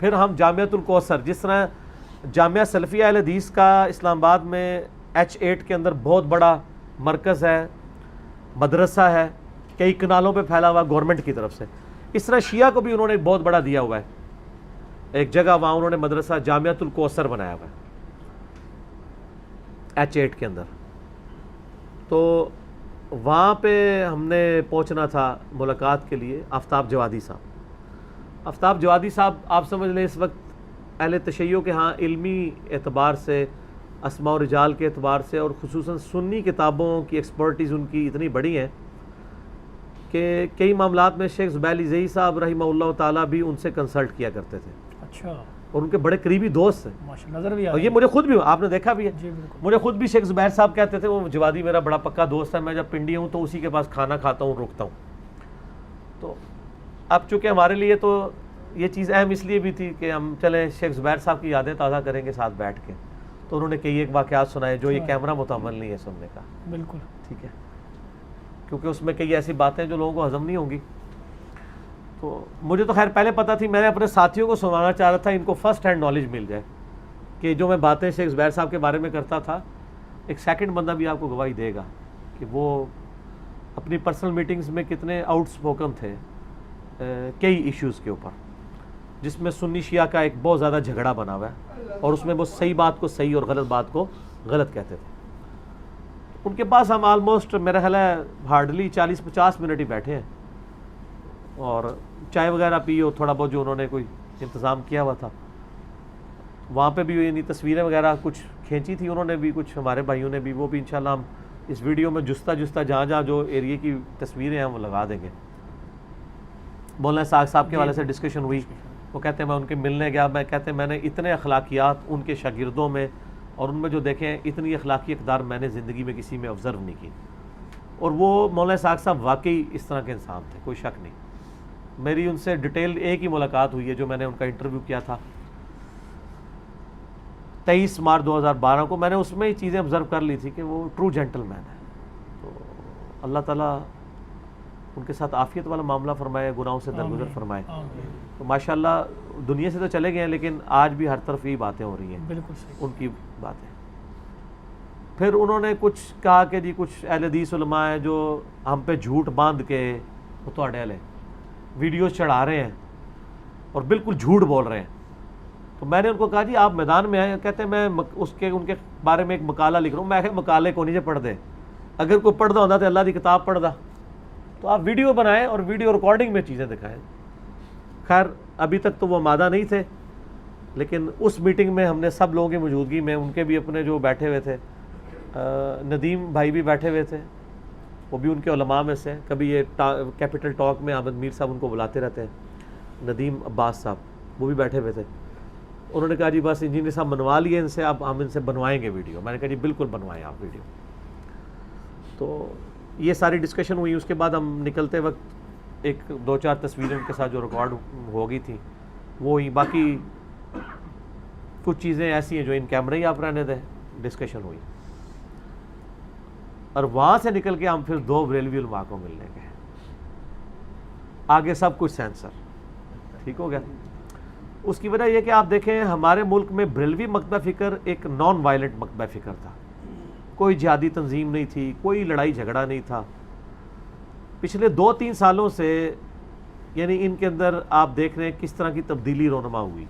پھر ہم جامعۃ الکوثر، جس طرح جامعہ سلفیہ اہل حدیث کا اسلام آباد میں H8 کے اندر بہت بڑا مرکز ہے، مدرسہ ہے، کئی کنالوں پہ پھیلا ہوا گورنمنٹ کی طرف سے، اس طرح شیعہ کو بھی انہوں نے ایک بہت بڑا دیا ہوا ہے، ایک جگہ وہاں انہوں نے مدرسہ جامعۃ الکوثر بنایا ہوا ہے H8 کے اندر۔ تو وہاں پہ ہم نے پہنچنا تھا ملاقات کے لیے آفتاب جوادی صاحب۔ آفتاب جوادی صاحب آپ سمجھ لیں اس وقت اہل تشیع کے ہاں علمی اعتبار سے، اسماء و رجال کے اعتبار سے، اور خصوصاً سنی کتابوں کی ایکسپرٹیز ان کی اتنی بڑی ہیں کہ کئی معاملات میں شیخ زبیر علی زئی صاحب رحمہ اللہ تعالیٰ بھی ان سے کنسلٹ کیا کرتے تھے، اچھا، اور ان کے بڑے قریبی دوست ہیں۔ ماشاءاللہ، نظر بھی آ اور یہ مجھے خود بھی آپ نے دیکھا بھی ہے، جی بالکل، مجھے خود بھی شیخ زبیر صاحب کہتے تھے وہ جوادی میرا بڑا پکا دوست ہے، میں جب پنڈی ہوں تو اسی کے پاس کھانا کھاتا ہوں، رکتا ہوں۔ تو اب چونکہ ہمارے لیے تو یہ چیز اہم اس لیے بھی تھی کہ ہم چلیں شیخ زبیر صاحب کی یادیں تازہ کریں گے ساتھ بیٹھ کے، تو انہوں نے کئی ایک واقعات سنائے جو یہ کیمرہ متعمل نہیں ہے سننے کا، بالکل ٹھیک ہے، کیونکہ اس میں کئی ایسی باتیں جو لوگوں کو ہضم نہیں ہوں گی۔ تو مجھے تو خیر پہلے پتہ تھی، میں نے اپنے ساتھیوں کو سنوانا چاہ رہا تھا، ان کو فرسٹ ہینڈ نالج مل جائے کہ جو میں باتیں شیخ زبیر صاحب کے بارے میں کرتا تھا، ایک سیکنڈ بندہ بھی آپ کو گواہی دے گا کہ وہ اپنی پرسنل میٹنگز میں کتنے آؤٹ سپوکن تھے کئی ایشوز کے اوپر، جس میں سنی شیعہ کا ایک بہت زیادہ جھگڑا بنا ہوا ہے، اور اس میں وہ صحیح بات کو صحیح اور غلط بات کو غلط کہتے تھے۔ ان کے پاس ہم آلموسٹ میرا خیال ہے ہارڈلی 40-50 منٹ ہی بیٹھے ہیں، اور چائے وغیرہ پی اور تھوڑا بہت جو انہوں نے کوئی انتظام کیا ہوا تھا، وہاں پہ بھی یعنی تصویریں وغیرہ کچھ کھینچی تھی انہوں نے بھی، کچھ ہمارے بھائیوں نے بھی، وہ بھی انشاءاللہ ہم اس ویڈیو میں جستا جہاں جہاں جو ایریے کی تصویریں ہیں وہ لگا دیں گے۔ مولانا اسحاق صاحب کے حوالے سے ڈسکشن ہوئی، وہ کہتے ہیں میں ان کے ملنے گیا، میں کہتے ہیں میں نے اتنے اخلاقیات ان کے شاگردوں میں اور ان میں جو دیکھیں اتنی اخلاقی اقدار میں نے زندگی میں کسی میں آبزرو نہیں کی، اور وہ مولانا اسحاق صاحب واقعی اس طرح کے انسان تھے، کوئی شک نہیں۔ میری ان سے ڈیٹیل ایک ہی ملاقات ہوئی ہے جو میں نے ان کا انٹرویو کیا تھا 23 مارچ 2012 کو، میں نے اس میں ہی چیزیں آبزرو کر لی تھی کہ وہ ٹرو جینٹل مین ہے۔ تو اللہ تعالیٰ ان کے ساتھ عافیت والا معاملہ فرمائے، گناہوں سے درگزر فرمائے۔ تو ماشاءاللہ دنیا سے تو چلے گئے ہیں لیکن آج بھی ہر طرف یہی باتیں ہو رہی ہیں، بالکل صحیح، ان کی باتیں۔ پھر انہوں نے کچھ کہا کہ جی کچھ اہل حدیث علماء ہیں جو ہم پہ جھوٹ باندھ کے وہ تو والے ویڈیوز چڑھا رہے ہیں اور بالکل جھوٹ بول رہے ہیں. تو میں نے ان کو کہا جی آپ میدان میں آئے. کہتے ہیں میں ان کے بارے میں ایک مقالہ لکھ رہا ہوں. میں کہ مقالے کو نہیں جو پڑھ دے, اگر کوئی پڑھتا ہوتا تو اللہ کی کتاب پڑھتا. تو آپ ویڈیو بنائیں اور ویڈیو ریکارڈنگ میں چیزیں دکھائیں. خیر ابھی تک تو وہ آمادہ نہیں تھے, لیکن اس میٹنگ میں ہم نے سب لوگوں کی موجودگی میں, ان کے بھی اپنے جو بیٹھے ہوئے تھے, ندیم بھائی بھی بیٹھے ہوئے تھے, وہ بھی ان کے علماء میں سے. کبھی یہ کیپٹل ٹاک میں احمد میر صاحب ان کو بلاتے رہتے ہیں, ندیم عباس صاحب وہ بھی بیٹھے ہوئے تھے. انہوں نے کہا جی بس انجینئر صاحب بنوا لیے ان سے, اب ہم ان سے بنوائیں گے ویڈیو. میں نے کہا جی بالکل بنوائیں آپ ویڈیو. تو یہ ساری ڈسکشن ہوئی. اس کے بعد ہم نکلتے وقت ایک 2-4 تصویریں ان کے ساتھ جو ریکارڈ ہو گئی تھیں وہ ہوئی. باقی کچھ چیزیں ایسی ہیں جو ان کیمرے ہی آپ رہنے دیں, ڈسکشن ہوئی. اور وہاں سے نکل کے ہم پھر 2 بریلوی علماء کو ملنے گئے. آگے سب کچھ سینسر ٹھیک ہو گیا. اس کی وجہ یہ کہ آپ دیکھیں ہمارے ملک میں بریلوی مکتبہ فکر ایک نان وائلنٹ مکتبہ فکر تھا. کوئی جہادی تنظیم نہیں تھی, کوئی لڑائی جھگڑا نہیں تھا. پچھلے 2-3 سالوں سے یعنی ان کے اندر آپ دیکھ رہے ہیں کس طرح کی تبدیلی رونما ہوئی.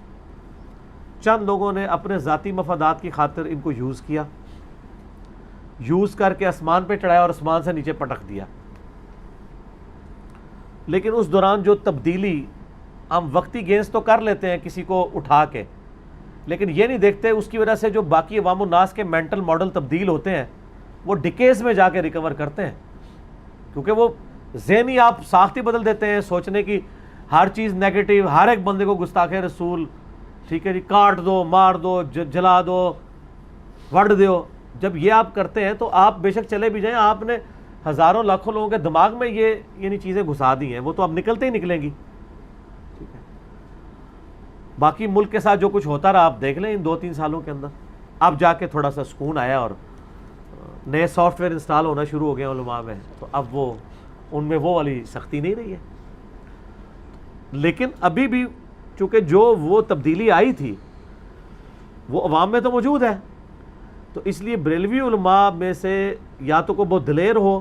چند لوگوں نے اپنے ذاتی مفادات کی خاطر ان کو یوز کیا, یوز کر کے آسمان پہ چڑھایا اور آسمان سے نیچے پٹک دیا. لیکن اس دوران جو تبدیلی, ہم وقتی گینز تو کر لیتے ہیں کسی کو اٹھا کے, لیکن یہ نہیں دیکھتے اس کی وجہ سے جو باقی عوام الناس کے مینٹل ماڈل تبدیل ہوتے ہیں وہ ڈکیز میں جا کے ریکور کرتے ہیں. کیونکہ وہ ذہنی آپ ساخت ہی بدل دیتے ہیں, سوچنے کی ہر چیز نیگیٹو, ہر ایک بندے کو گستاخ رسول, ٹھیک ہے جی, کاٹ دو, مار دو, جلا دو, وڑ دو. جب یہ آپ کرتے ہیں تو آپ بے شک چلے بھی جائیں, آپ نے ہزاروں لاکھوں لوگوں کے دماغ میں یہ یعنی چیزیں گھسا دی ہیں, وہ تو اب نکلتے ہی نکلیں گی. ٹھیک ہے, باقی ملک کے ساتھ جو کچھ ہوتا رہا آپ دیکھ لیں ان 2-3 سالوں کے اندر. اب جا کے تھوڑا سا سکون آیا اور نئے سافٹ ویئر انسٹال ہونا شروع ہو گئے علماء میں, تو اب وہ ان میں وہ والی سختی نہیں رہی ہے. لیکن ابھی بھی چونکہ جو وہ تبدیلی آئی تھی وہ عوام میں تو موجود ہے, تو اس لیے بریلوی علماء میں سے یا تو کوئی بہت دلیر ہو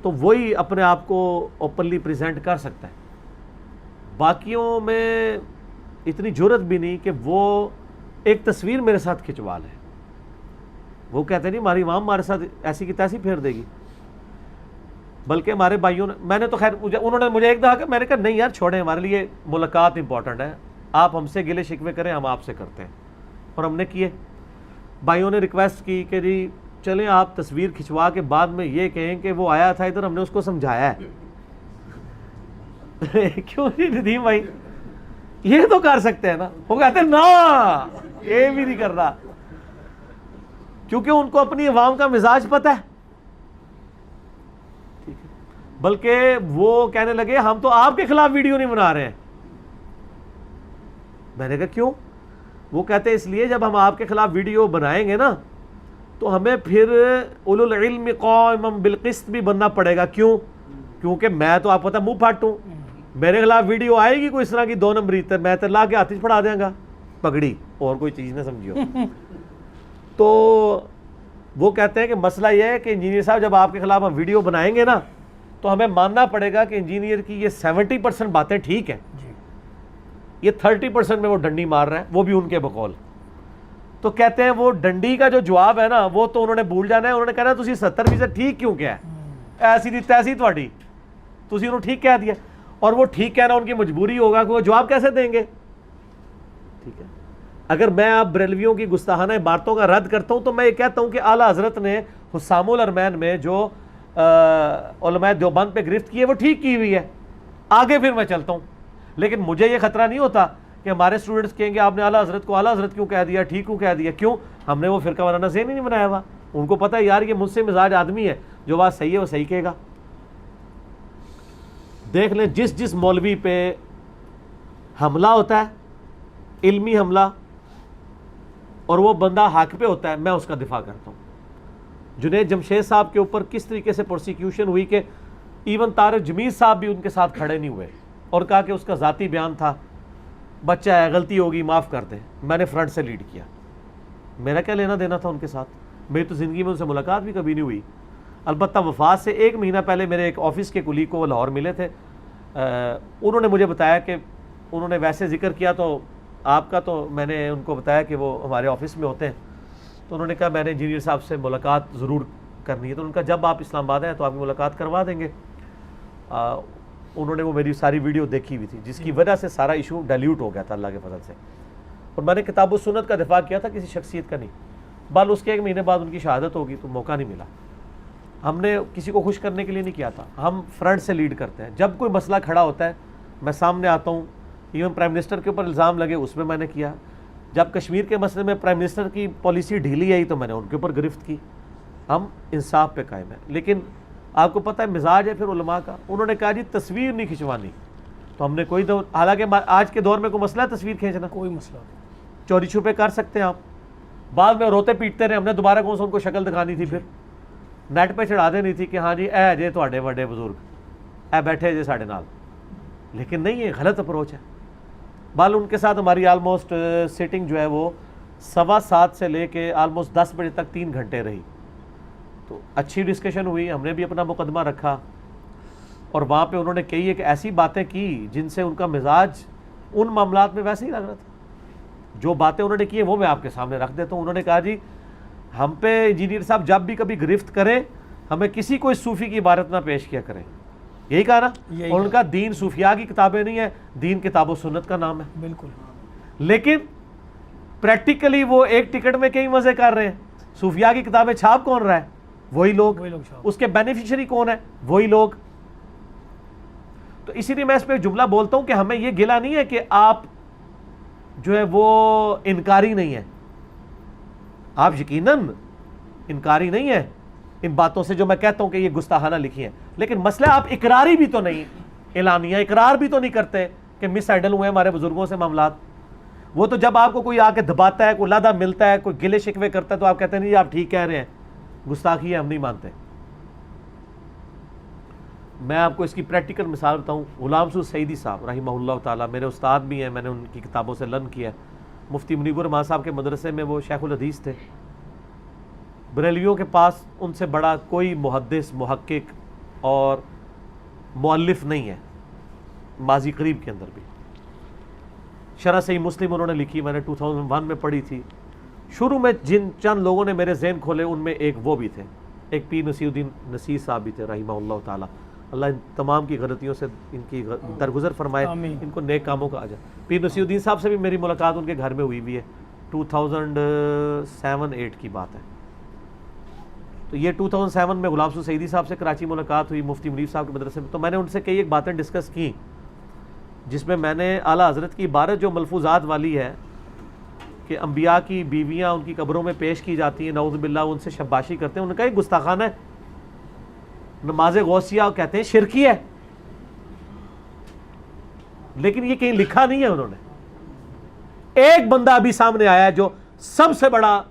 تو وہی اپنے آپ کو اوپنلی پریزنٹ کر سکتا ہے. باقیوں میں اتنی جرت بھی نہیں کہ وہ ایک تصویر میرے ساتھ کھنچوا لیں. وہ کہتے نہیں ہماری عوام ہمارے ساتھ ایسی کی تیسی پھیر دے گی. بلکہ ہمارے بھائیوں نے, میں نے تو خیر انہوں نے مجھے ایک کہا کہ میں نے کہا نہیں یار چھوڑیں, ہمارے لیے ملاقات امپورٹنٹ ہے, آپ ہم سے گلے شکوے کریں, ہم آپ سے کرتے ہیں. اور ہم نے کیے. بھائیوں نے ریکویسٹ کی کہ جی چلیں آپ تصویر کھنچوا کے بعد میں یہ کہیں کہ وہ آیا تھا ادھر, ہم نے اس کو سمجھایا ہے. کیوں نہیں ندیم بھائی, یہ تو کر سکتے ہیں نا. وہ کہتے ہیں نا یہ بھی نہیں کر رہا, کیونکہ ان کو اپنی عوام کا مزاج پتہ ہے. بلکہ وہ کہنے لگے ہم تو آپ کے خلاف ویڈیو نہیں بنا رہے ہیں. میں نے کہا کیوں؟ وہ کہتے ہیں اس لیے جب ہم آپ کے خلاف ویڈیو بنائیں گے نا تو ہمیں پھر اولو العلم قائما بالقسط بھی بننا پڑے گا. کیوں؟ کیونکہ میں تو آپ پتہ منہ پھاٹوں, میرے خلاف ویڈیو آئے گی کوئی اس طرح کی 2 نمبری, میں تو لا کے ہاتھ پڑھا دیں گا پگڑی, اور کوئی چیز نہ سمجھیو. تو وہ کہتے ہیں کہ مسئلہ یہ ہے کہ انجینئر صاحب جب آپ کے خلاف ہم ویڈیو بنائیں گے نا تو ہمیں ماننا پڑے گا کہ انجینئر کی یہ 70% باتیں ٹھیک ہیں, یہ 30% میں وہ ڈنڈی مار رہا ہے, وہ بھی ان کے بقول. تو کہتے ہیں وہ ڈنڈی کا جو جواب ہے نا وہ تو انہوں نے بھول جانا ہے. انہوں نے کہنا تسی 70% ٹھیک کیوں کیا ہے, ایسی دی تیسی تہاڈی, تسی انہوں ٹھیک کہہ دیا. اور وہ ٹھیک کہنا ان کی مجبوری ہوگا کہ وہ جواب کیسے دیں گے. ٹھیک ہے, اگر میں آپ بریلویوں کی گستاخانہ عبارتوں کا رد کرتا ہوں تو میں یہ کہتا ہوں کہ اعلیٰ حضرت نے حسام الارمین میں جو علماء دیوبند پہ گرفت کی ہے وہ ٹھیک کی ہوئی ہے, آگے پھر میں چلتا ہوں. لیکن مجھے یہ خطرہ نہیں ہوتا کہ ہمارے اسٹوڈنٹس کہیں گے آپ نے اعلیٰ حضرت کو اعلیٰ حضرت کیوں کہہ دیا, ٹھیک کیوں کہہ دیا. کیوں؟ ہم نے وہ فرقہ وارانہ ذہن ہی نہیں بنایا ہوا. ان کو پتہ ہے یار یہ مجھ سے مزاج آدمی ہے, جو بات صحیح ہے وہ صحیح کہے گا. دیکھ لیں جس مولوی پہ حملہ ہوتا ہے, علمی حملہ, اور وہ بندہ حق پہ ہوتا ہے, میں اس کا دفاع کرتا ہوں. جنید جمشید صاحب کے اوپر کس طریقے سے پروسیکیوشن ہوئی کہ ایون طارق جمیل صاحب بھی ان کے ساتھ کھڑے نہیں ہوئے اور کہا کہ اس کا ذاتی بیان تھا, بچہ ہے, غلطی ہوگی, معاف کر دیں. میں نے فرنٹ سے لیڈ کیا, میرا کیا لینا دینا تھا ان کے ساتھ. میری تو زندگی میں ان سے ملاقات بھی کبھی نہیں ہوئی. البتہ وفات سے 1 مہینہ پہلے میرے ایک آفس کے کولیگ کو وہ لاہور ملے تھے. انہوں نے مجھے بتایا کہ انہوں نے ویسے ذکر کیا تو آپ کا, تو میں نے ان کو بتایا کہ وہ ہمارے آفس میں ہوتے ہیں. تو انہوں نے کہا میں نے انجینئر صاحب سے ملاقات ضرور کرنی ہے. تو ان کا جب آپ اسلام آباد ہیں تو آپ کی ملاقات کروا دیں گے. انہوں نے وہ میری ساری ویڈیو دیکھی ہوئی تھی, جس کی وجہ سے سارا ایشو ڈائلیوٹ ہو گیا تھا اللہ کے فضل سے. اور میں نے کتاب و سنت کا دفاع کیا تھا, کسی شخصیت کا نہیں. بال اس کے 1 مہینے بعد ان کی شہادت ہوگی تو موقع نہیں ملا. ہم نے کسی کو خوش کرنے کے لیے نہیں کیا تھا, ہم فرنٹ سے لیڈ کرتے ہیں. جب کوئی مسئلہ کھڑا ہوتا ہے میں سامنے آتا ہوں. ایون پرائم منسٹر کے اوپر الزام لگے اس میں نے کیا. جب کشمیر کے مسئلے میں پرائم منسٹر کی پالیسی ڈھیلی آئی تو میں نے ان کے اوپر گرفت کی. ہم انصاف پہ قائم ہیں. لیکن آپ کو پتہ ہے مزاج ہے پھر علماء کا. انہوں نے کہا جی تصویر نہیں کھنچوانی, تو ہم نے کوئی دور, حالانکہ آج کے دور میں کوئی مسئلہ ہے تصویر کھینچنا؟ کوئی مسئلہ نہیں. چوری چھپے کر سکتے ہیں آپ. بعد میں روتے پیٹتے رہے, ہم نے دوبارہ کون سا ان کو شکل دکھانی تھی, پھر نیٹ پہ چڑھا دینی تھی کہ ہاں جی اے جے تواڈے وڈے بزرگ اے بیٹھے جے ساڈے نال. لیکن نہیں, یہ غلط اپروچ ہے. بال ان کے ساتھ ہماری آلموسٹ سیٹنگ جو ہے وہ 7:15 سے لے کے آلموسٹ 10 بجے تک 3 گھنٹے رہی. تو اچھی ڈسکشن ہوئی, ہم نے بھی اپنا مقدمہ رکھا, اور وہاں پہ انہوں نے کئی ایک ایسی باتیں کی جن سے ان کا مزاج ان معاملات میں ویسے ہی لگ رہا تھا. جو باتیں انہوں نے کی ہیں وہ میں آپ کے سامنے رکھ دیتا ہوں. انہوں نے کہا جی ہم پہ انجینئر صاحب جب بھی کبھی گرفت کریں ہمیں کسی کو اس صوفی کی عبارت نہ پیش کیا کریں. یہی کہا نا. اور ان کا دین صوفیاء کی کتابیں نہیں ہے, دین کتاب و سنت کا نام ہے. بالکل. لیکن پریکٹیکلی وہ ایک ٹکٹ میں کئی مزے کر رہے ہیں. صوفیاء کی کتابیں چھاپ کون رہا ہے؟ وہی لوگ. اس کے بینیفیشری کون ہے؟ وہی لوگ. تو اسی لیے میں اس پہ ایک جملہ بولتا ہوں کہ ہمیں یہ گلہ نہیں ہے کہ آپ جو ہے وہ انکاری نہیں ہے. آپ یقیناً انکاری نہیں ہے ان باتوں سے جو میں کہتا ہوں کہ یہ گستاخانہ لکھی ہیں. لیکن مسئلہ آپ اقراری بھی تو نہیں, اعلانیہ اقرار بھی تو نہیں کرتے کہ مس ہینڈل ہوئے ہمارے بزرگوں سے معاملات. وہ تو جب آپ کو کوئی آ کے دباتا ہے, کوئی لادہ ملتا ہے, کوئی گلے شکوے کرتا ہے تو آپ کہتے ہیں نہیں آپ ٹھیک کہہ رہے ہیں, گستاخی ہے, ہم نہیں مانتے. میں آپ کو اس کی پریکٹیکل مثال بتاؤں. غلام سعود سعیدی صاحب رحمہ اللہ تعالیٰ میرے استاد بھی ہیں, میں نے ان کی کتابوں سے لرن کیا. مفتی منیب الرحمان صاحب کے مدرسے میں وہ شیخ الحدیث تھے. بریلویوں کے پاس ان سے بڑا کوئی محدث, محقق اور مؤلف نہیں ہے ماضی قریب کے اندر بھی. شرح صحیح مسلم انہوں نے لکھی, میں نے 2001 میں پڑھی تھی. شروع میں جن چند لوگوں نے میرے ذہن کھولے ان میں ایک وہ بھی تھے, ایک پیر نصیر الدین نصیر صاحب بھی تھے رحمہ اللہ تعالیٰ. اللہ ان تمام کی غلطیوں سے ان کی درگزر فرمائے, ان کو نیک کاموں کا اجر. پیر نصیر الدین صاحب سے بھی میری ملاقات ان کے گھر میں ہوئی بھی ہے, 2007-8 کی بات ہے. تو یہ 2007 میں غلام سعود سعیدی صاحب سے کراچی ملاقات ہوئی, مفتی منیب صاحب کے مدرسے میں. تو میں نے ان سے کئی ایک باتیں ڈسکس کی جس میں میں نے اعلیٰ حضرت کی عبارت جو ملفوظات والی ہے کہ انبیاء کی بیویاں ان کی قبروں میں پیش کی جاتی ہیں, نعوذ باللہ ان سے شباشی کرتے ہیں, ان کا ایک گستاخانہ ہے. نماز غوثیہ کہتے ہیں شرکی ہے, لیکن یہ کہیں لکھا نہیں ہے انہوں نے. ایک بندہ ابھی سامنے آیا ہے جو سب سے بڑا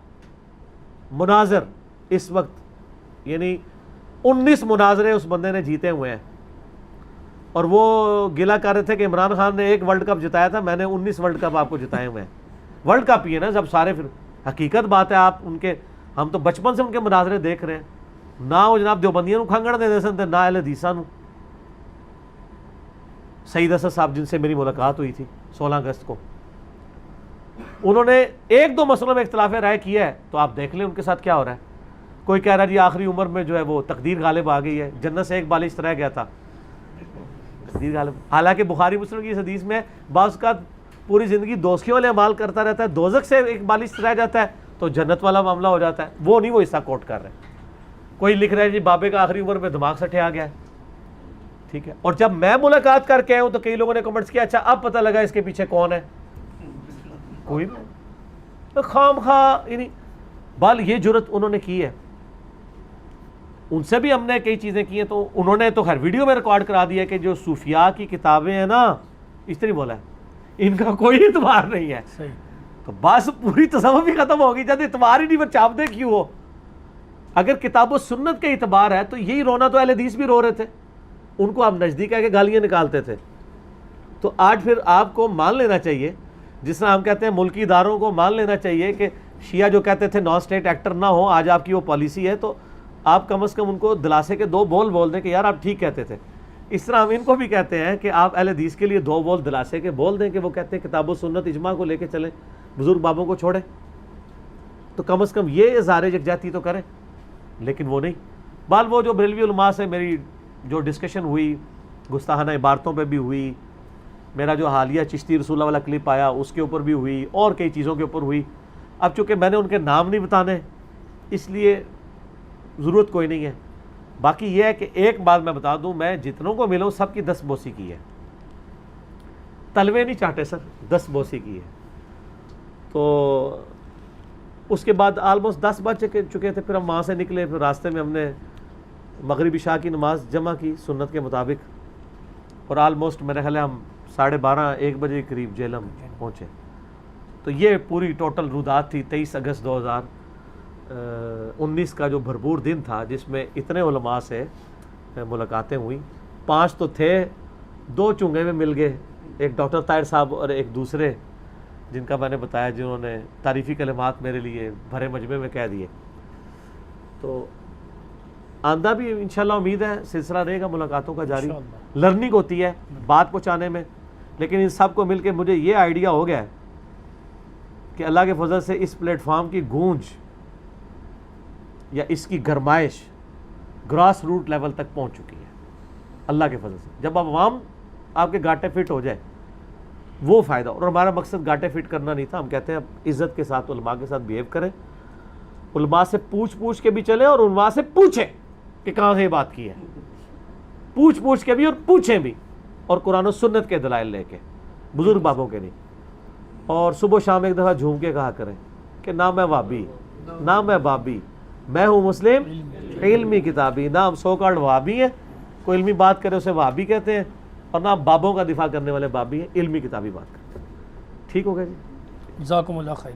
مناظر اس وقت, یعنی 19 مناظرے اس بندے نے جیتے ہوئے ہیں, اور وہ گلہ کر رہے تھے کہ عمران خان نے 1 ورلڈ کپ جتایا تھا, میں نے 19 ورلڈ کپ آپ کو جتائے ہوئے ہیں. ورلڈ کپ ہی ہے نا جب سارے. پھر حقیقت بات ہے, آپ ان کے, ہم تو بچپن سے ان کے مناظرے دیکھ رہے ہیں. نہ وہ جناب دیوبندیاں کھنگڑ دے دے سن, نہ اہل حدیثاں نو. سعید اسد صاحب جن سے میری ملاقات ہوئی تھی 16 اگست کو, انہوں نے 1-2 مسئلوں میں اختلاف رائے کیا ہے, تو آپ دیکھ لیں ان کے ساتھ کیا ہو رہا ہے. کوئی کہہ رہا ہے جی آخری عمر میں جو ہے وہ تقدیر غالب آ گئی ہے, جنت سے ایک بالشت رہ گیا تھا, تقدیر غالب. حالانکہ بخاری مسلم کی اس حدیث میں بعض کا پوری زندگی دوزخی والے اعمال کرتا رہتا ہے, دوزخ سے ایک بالشت رہ جاتا ہے تو جنت والا معاملہ ہو جاتا ہے. وہ نہیں, وہ حصہ کوٹ کر رہے ہیں. کوئی لکھ رہا ہے جی بابے کا آخری عمر میں دماغ سٹے آ گیا ہے, ٹھیک ہے. اور جب میں ملاقات کر کے آیا ہوں تو کئی لوگوں نے کمنٹس کیا اچھا اب پتہ لگا اس کے پیچھے کون ہے. کوئی خام خواہ, یعنی بال یہ جرت انہوں نے کی ہے. ان سے بھی ہم نے کئی چیزیں کی ہیں, تو انہوں نے تو خیر ویڈیو میں ریکارڈ کرا دیا کہ جو صوفیاء کی کتابیں ہیں نا, اس طرح بولا ہے, ان کا کوئی اعتبار نہیں ہے. صحیح. تو بس پوری تصوف ہی ختم ہوگی. جب اعتبار ہی نہیں, پھر چھاپ دے کیوں ہو. اگر کتاب و سنت کا اعتبار ہے تو یہی رونا تو اہل حدیث بھی رو رہے تھے, ان کو آپ نزدیک آ کے گالیاں نکالتے تھے. تو آج پھر آپ کو مان لینا چاہیے, جس طرح ہم کہتے ہیں ملکی اداروں کو مان لینا چاہیے کہ شیعہ جو کہتے تھے نان اسٹیٹ ایکٹر نہ ہو، آج آپ کی وہ پالیسی ہے، تو آپ کم از کم ان کو دلاسے کے 2 بول بول دیں کہ یار آپ ٹھیک کہتے تھے. اس طرح ہم ان کو بھی کہتے ہیں کہ آپ اہل حدیث کے لیے 2 بول دلاسے کے بول دیں کہ وہ کہتے ہیں کتاب و سنت اجماع کو لے کے چلیں، بزرگ بابوں کو چھوڑیں، تو کم از کم یہ اظہار یکجہتی تو کریں. لیکن وہ نہیں. بال وہ جو بریلوی علماء سے میری جو ڈسکشن ہوئی، گستاخانہ عبارتوں پہ بھی ہوئی، میرا جو حالیہ چشتی رسولہ والا کلپ آیا اس کے اوپر بھی ہوئی، اور کئی چیزوں کے اوپر ہوئی. اب چونکہ میں نے ان کے نام نہیں بتانے اس لیے ضرورت کوئی نہیں ہے. باقی یہ ہے کہ ایک بات میں بتا دوں، میں جتنوں کو ملا ہوں سب کی 10 بوسی کی ہے، تلوے نہیں چاٹے سر، 10 بوسی کی ہے. تو اس کے بعد آلموسٹ 10 بج چکے تھے. پھر ہم وہاں سے نکلے، پھر راستے میں ہم نے مغرب عشاء کی نماز جمع کی سنت کے مطابق، اور آلموسٹ میرے خیال ہے ہم 12:30 1 بجے کے قریب جہلم پہنچے. تو یہ پوری ٹوٹل رودات تھی 23 اگست 2019 کا جو بھرپور دن تھا، جس میں اتنے علماء سے ملاقاتیں ہوئیں. 5 تو تھے، 2 چنگے میں مل گئے، ایک ڈاکٹر طاہر صاحب اور ایک دوسرے جن کا میں نے بتایا، جنہوں نے تعریفی کلمات میرے لیے بھرے مجمع میں کہہ دیے. تو آندہ بھی انشاءاللہ امید ہے سلسلہ رہے گا ملاقاتوں کا جاری. لرننگ ہوتی ہے بات پہنچانے میں، لیکن ان سب کو مل کے مجھے یہ آئیڈیا ہو گیا ہے کہ اللہ کے فضل سے اس پلیٹ فارم کی گونج یا اس کی گرمائش گراس روٹ لیول تک پہنچ چکی ہے اللہ کے فضل سے. جب عوام آپ کے گاٹے فٹ ہو جائے وہ فائدہ. اور ہمارا مقصد گاٹے فٹ کرنا نہیں تھا. ہم کہتے ہیں عزت کے ساتھ علماء کے ساتھ بیہیو کریں، علماء سے پوچھ کے بھی چلیں، اور علماء سے پوچھیں کہ کہاں سے یہ بات کی ہے، پوچھ کے بھی اور پوچھیں بھی، اور قرآن و سنت کے دلائل لے کے، بزرگ بابوں کے نہیں. اور صبح و شام ایک دفعہ جھوم کے کہا کریں کہ نہ میں وہابی نہ میں بابی، میں ہوں مسلم علمی کتابی. نہ ہم سو کالڈ وہابی ہیں، کوئی علمی بات کرے اسے وہابی کہتے ہیں، اور نہ بابوں کا دفاع کرنے والے بابی ہیں، علمی کتابی بات کرتے ہیں. ٹھیک ہو گیا جی؟ جزاکم اللہ خیر.